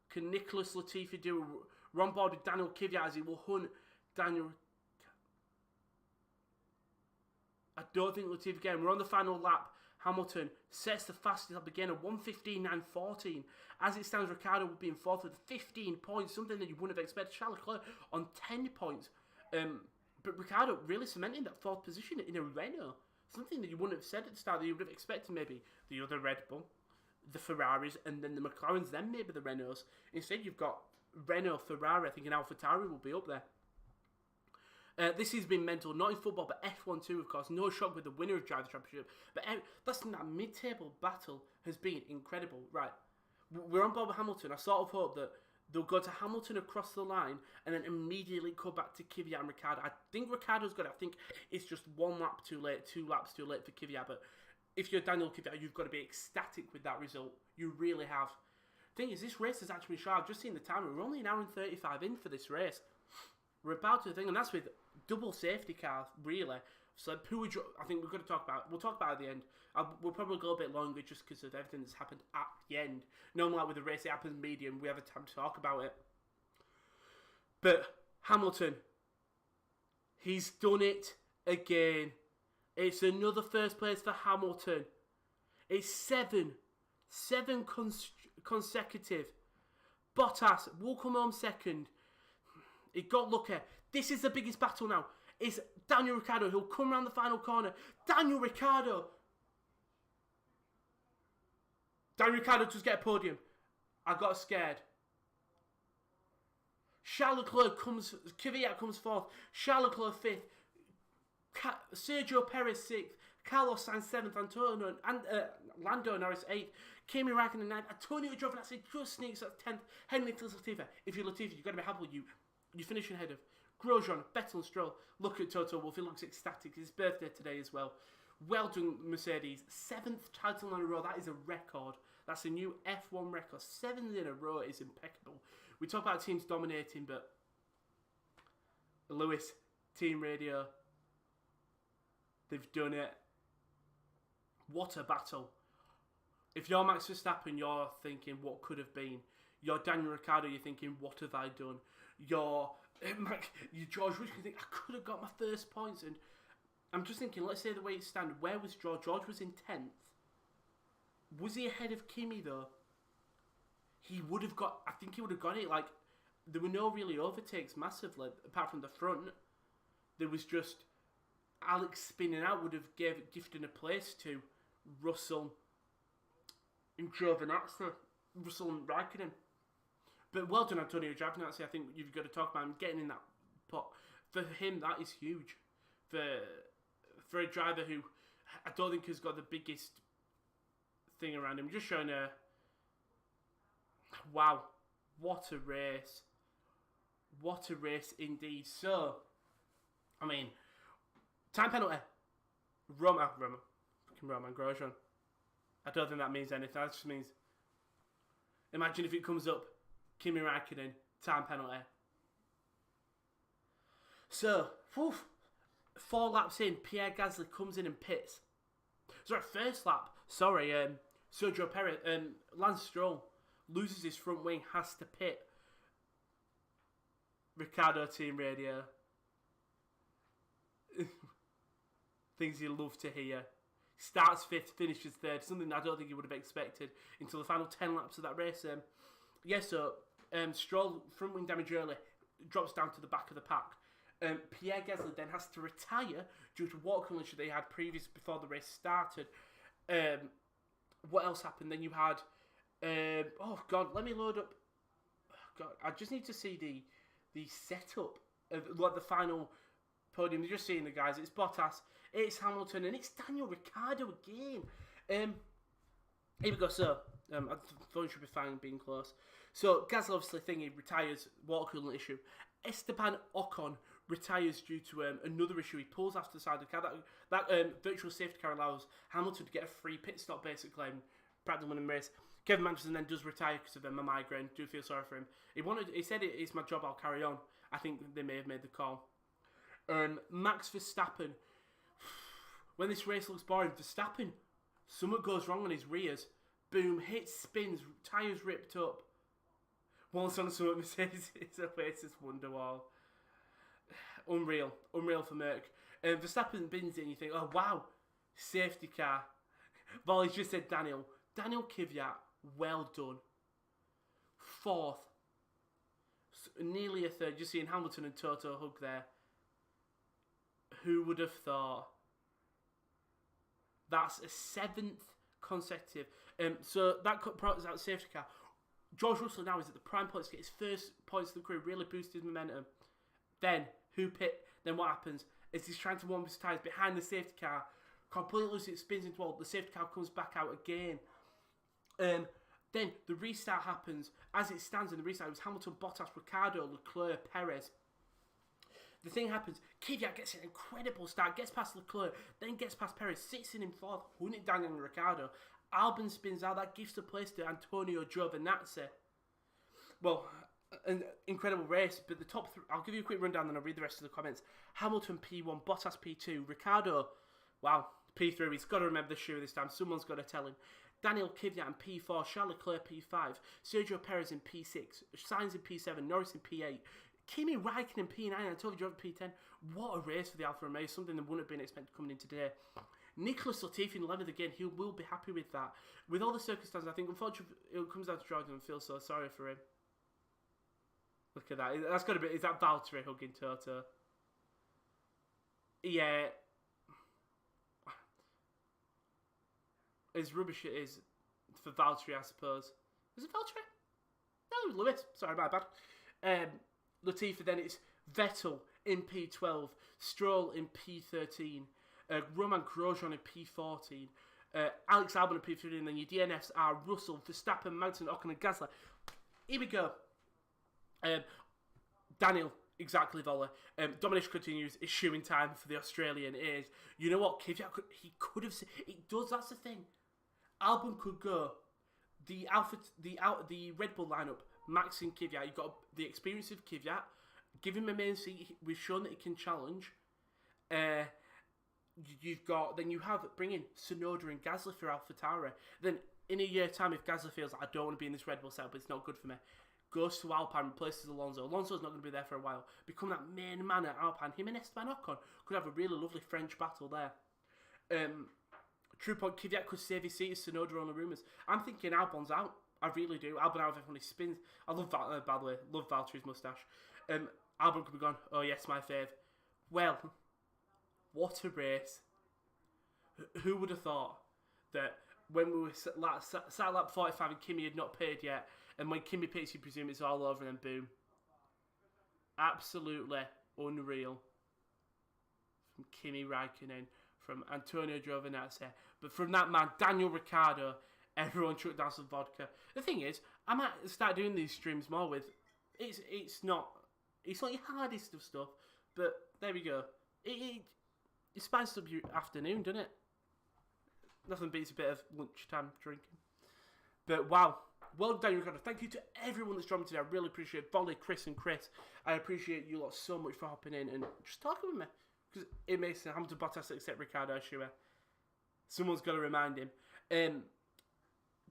Can Nicholas Latifi do it? We're on board with Daniel Kvyat as he will hunt Daniel... I don't think Latifi again. We're on the final lap. Hamilton sets the fastest lap again at 1:15.9.14. As it stands, Ricciardo would be in fourth with 15 points, something that you wouldn't have expected. Charles Leclerc on 10 points. But Ricciardo really cementing that fourth position in a Renault. Something that you wouldn't have said at the start, that you would have expected maybe the other Red Bull, the Ferraris, and then the McLarens, then maybe the Renaults. Instead, you've got Renault, Ferrari, I think, and AlphaTauri will be up there. This has been mental, not in football, but F1 too, of course. No shock with the winner of Drive the Championship. But that mid-table battle has been incredible. Right, we're on board with Hamilton. I sort of hope that they'll go to Hamilton across the line and then immediately come back to Kvyat and Ricciardo. I think Ricciardo's got it. I think it's just 1 lap too late, 2 laps too late for Kvyat. But if you're Daniel Kvyat, you've got to be ecstatic with that result. You really have. Thing is, this race has actually been short. I've just seen the timer. We're only an hour and 35 in for this race. We're about to the thing, and that's with double safety cars, really. So who would you, I think we're going to talk about. We'll talk about it at the end. We'll probably go a bit longer just because of everything that's happened at the end. Normally, like with the race, it happens medium. We have a time to talk about it. But Hamilton, he's done it again. It's another first place for Hamilton. It's seven consecutive. Bottas will come home second. He got lucky. This is the biggest battle now. It's Daniel Ricciardo who'll come around the final corner. Daniel Ricciardo just get a podium. I got scared. Charles Leclerc comes, Kvyat comes fourth. Charles Leclerc fifth. Sergio Perez sixth. Carlos Sainz seventh. Antonio and Lando Norris eighth. Kimi Räikkönen ninth. Antonio Giovinazzi just sneaks at 10th. Henry Latifi. If you're Latifi, you've got to be happy you finish ahead of Grosjean, Vettel and Stroll. Look at Toto Wolff, he looks ecstatic. It's his birthday today as well. Well done, Mercedes. 7th title in a row, that is a record. That's a new F1 record. 7 in a row is impeccable. We talk about teams dominating, but Lewis, Team Radio, they've done it. What a battle. If you're Max Verstappen, you're thinking, what could have been? You're Daniel Ricciardo, you're thinking, what have I done? You're George Russell, you think, I could have got my first points. And I'm just thinking, let's say the way it stands, where was George? George was in 10th. Was he ahead of Kimi, though? He would have got, I think he would have got it. Like, there were no really overtakes massively, apart from the front. There was just Alex spinning out would have gifted a place to Russell and Giovinazzi, Russell and Raikkonen. But well done, Antonio Giovinazzi. I think you've got to talk about him getting in that pot. For him, that is huge. For a driver who I don't think has got the biggest thing around him. Just showing a wow, what a race! What a race indeed. So, I mean, time penalty. Roman Grosjean. I don't think that means anything. That just means, imagine if it comes up, Kimi Räikkönen, time penalty. So, 4 laps in, Pierre Gasly comes in and pits. Sorry, first lap. Sorry, Sergio Perez, Lance Stroll loses his front wing, has to pit. Ricardo Team Radio. Things you love to hear. Starts 5th, finishes 3rd. Something I don't think you would have expected until the final 10 laps of that race. So Stroll, front wing damage early, drops down to the back of the pack. Pierre Gasly then has to retire due to water collision they had before the race started. What else happened? Then you had, oh God, let me load up. Oh God, I just need to see the setup of like the final podium. You're just seeing the guys. It's Bottas, it's Hamilton, and it's Daniel Ricciardo again. Here we go. So I thought it should be fine being close. So Gasly obviously retires, water coolant issue. Esteban Ocon retires due to another issue. He pulls after the side of the car. That virtual safety car allows Hamilton to get a free pit stop basically and practically winning the race. Kevin Magnussen then does retire because of a migraine. Do feel sorry for him. He said it's my job, I'll carry on. I think they may have made the call. Max Verstappen. When this race looks boring, Verstappen, something goes wrong on his rears. Boom, hits, spins, tyres ripped up. Once on something Mercedes, it's a Oasis Wonderwall. Unreal for Merck. Verstappen bins it and you think, oh wow, safety car. Volley's just said Daniel Kvyat, well done. 4th, nearly a 3rd. Just seeing Hamilton and Toto hug there. Who would have thought? That's a 7th consecutive. So that product out safety car. George Russell now is at the prime points to get his first points of the career, really boost his momentum. Then Then what happens is he's trying to warm his tyres behind the safety car, completely loses it, spins into wall. The safety car comes back out again. Then the restart happens. As it stands in the restart, it was Hamilton, Bottas, Ricciardo, Leclerc, Perez. The thing happens, Kvyat gets an incredible start, gets past Leclerc, then gets past Perez, sits in fourth, hunting down on Ricciardo. Albon spins out, that gives the place to Antonio Giovinazzi. Well, an incredible race, but the top three, I'll give you a quick rundown, then I'll read the rest of the comments. Hamilton P1, Bottas P2, Ricciardo, wow, P3, he's got to remember the shoe this time, someone's got to tell him. Daniel Kvyat in P4, Charles Leclerc P5, Sergio Perez in P6, Sainz in P7, Norris in P8, Kimi Raikkonen in P9, Antonio Giovinazzi in P10. What a race for the Alfa Romeo, something that wouldn't have been expected coming in today. Nicholas Latifi in 11th again, he will be happy with that. With all the circumstances, I think unfortunately it comes down to Jordan and feel so sorry for him. Look at that, that's got to be, is that Valtteri hugging Toto? Yeah. As rubbish it is for Valtteri, I suppose. Was it Valtteri? No, it was Lewis. Sorry, my bad. Latifi, then it's Vettel in P12, Stroll in P13, Roman Grosjean in P14, Alex Albon in P15, and then your DNFs are Russell, Verstappen, Magnussen, Ocon and Gasly. Here we go. Daniel, exactly, Voller. Dominic continues, is shoeing time for the Australian is. You know what, Kvyat could have, it does, that's the thing. Albon could go, the Red Bull lineup, Max and Kvyat, you've got the experience of Kvyat, give him a main seat, we've shown that he can challenge. Then you have, bring in Tsunoda and Gasly for AlphaTauri. Then in a year's time, if Gasly feels like, I don't want to be in this Red Bull setup, it's not good for me, goes to Alpine, replaces Alonso. Alonso's not going to be there for a while. Become that main man at Alpine. Him and Esteban Ocon could have a really lovely French battle there. True point, Kvyat could save his seat as Tsunoda on the rumours. I'm thinking Albon's out. I really do. Albon out of everyone, he spins. I love that, by the way. Love Valtteri's moustache. Albon could be gone, oh yes, my fave. Well, what a race. Who would have thought that when we were sat lap 45 and Kimi had not paid yet, and when Kimi picks, you presume it's all over, and then boom. Absolutely unreal. From Kimi Raikkonen, from Antonio Giovinazzi, but from that man, Daniel Ricciardo, everyone chucked down some vodka. The thing is, I might start doing these streams more with, it's not your hardest of stuff, but there we go. It spices up your afternoon, doesn't it? Nothing beats a bit of lunchtime drinking. But wow, well done, Ricardo. Thank you to everyone that's joined me today. I really appreciate Volley, Chris and Chris. I appreciate you lot so much for hopping in and just talking with me. Because it makes Hamilton Bottas accept Ricciardo, sure. Someone's got to remind him.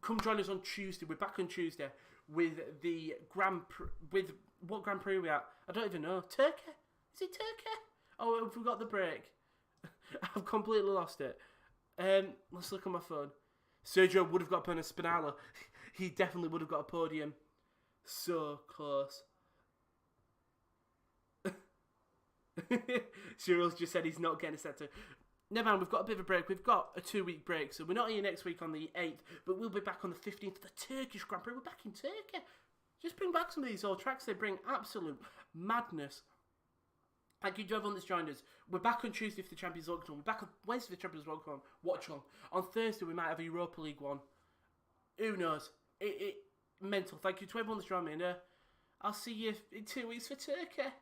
Come join us on Tuesday. We're back on Tuesday with the Grand Prix. With what Grand Prix are we at? I don't even know. Turkey? Is it Turkey? Oh, I forgot the break. I've completely lost it. Let's look on my phone. Sergio would have got up on a Spinala. He definitely would have got a podium. So close. Cyril's just said he's not getting a set to. Never mind, we've got a bit of a break. We've got a 2-week break, so we're not here next week on the 8th, but we'll be back on the 15th for the Turkish Grand Prix. We're back in Turkey. Just bring back some of these old tracks. They bring absolute madness. Thank you to everyone that's joined us. We're back on Tuesday for the Champions League one. We're back on Wednesday for the Champions League one. Watchalong. On Thursday we might have a Europa League one. Who knows? Mental. Thank you to everyone that's joined me, and I'll see you in 2 weeks for Turkey.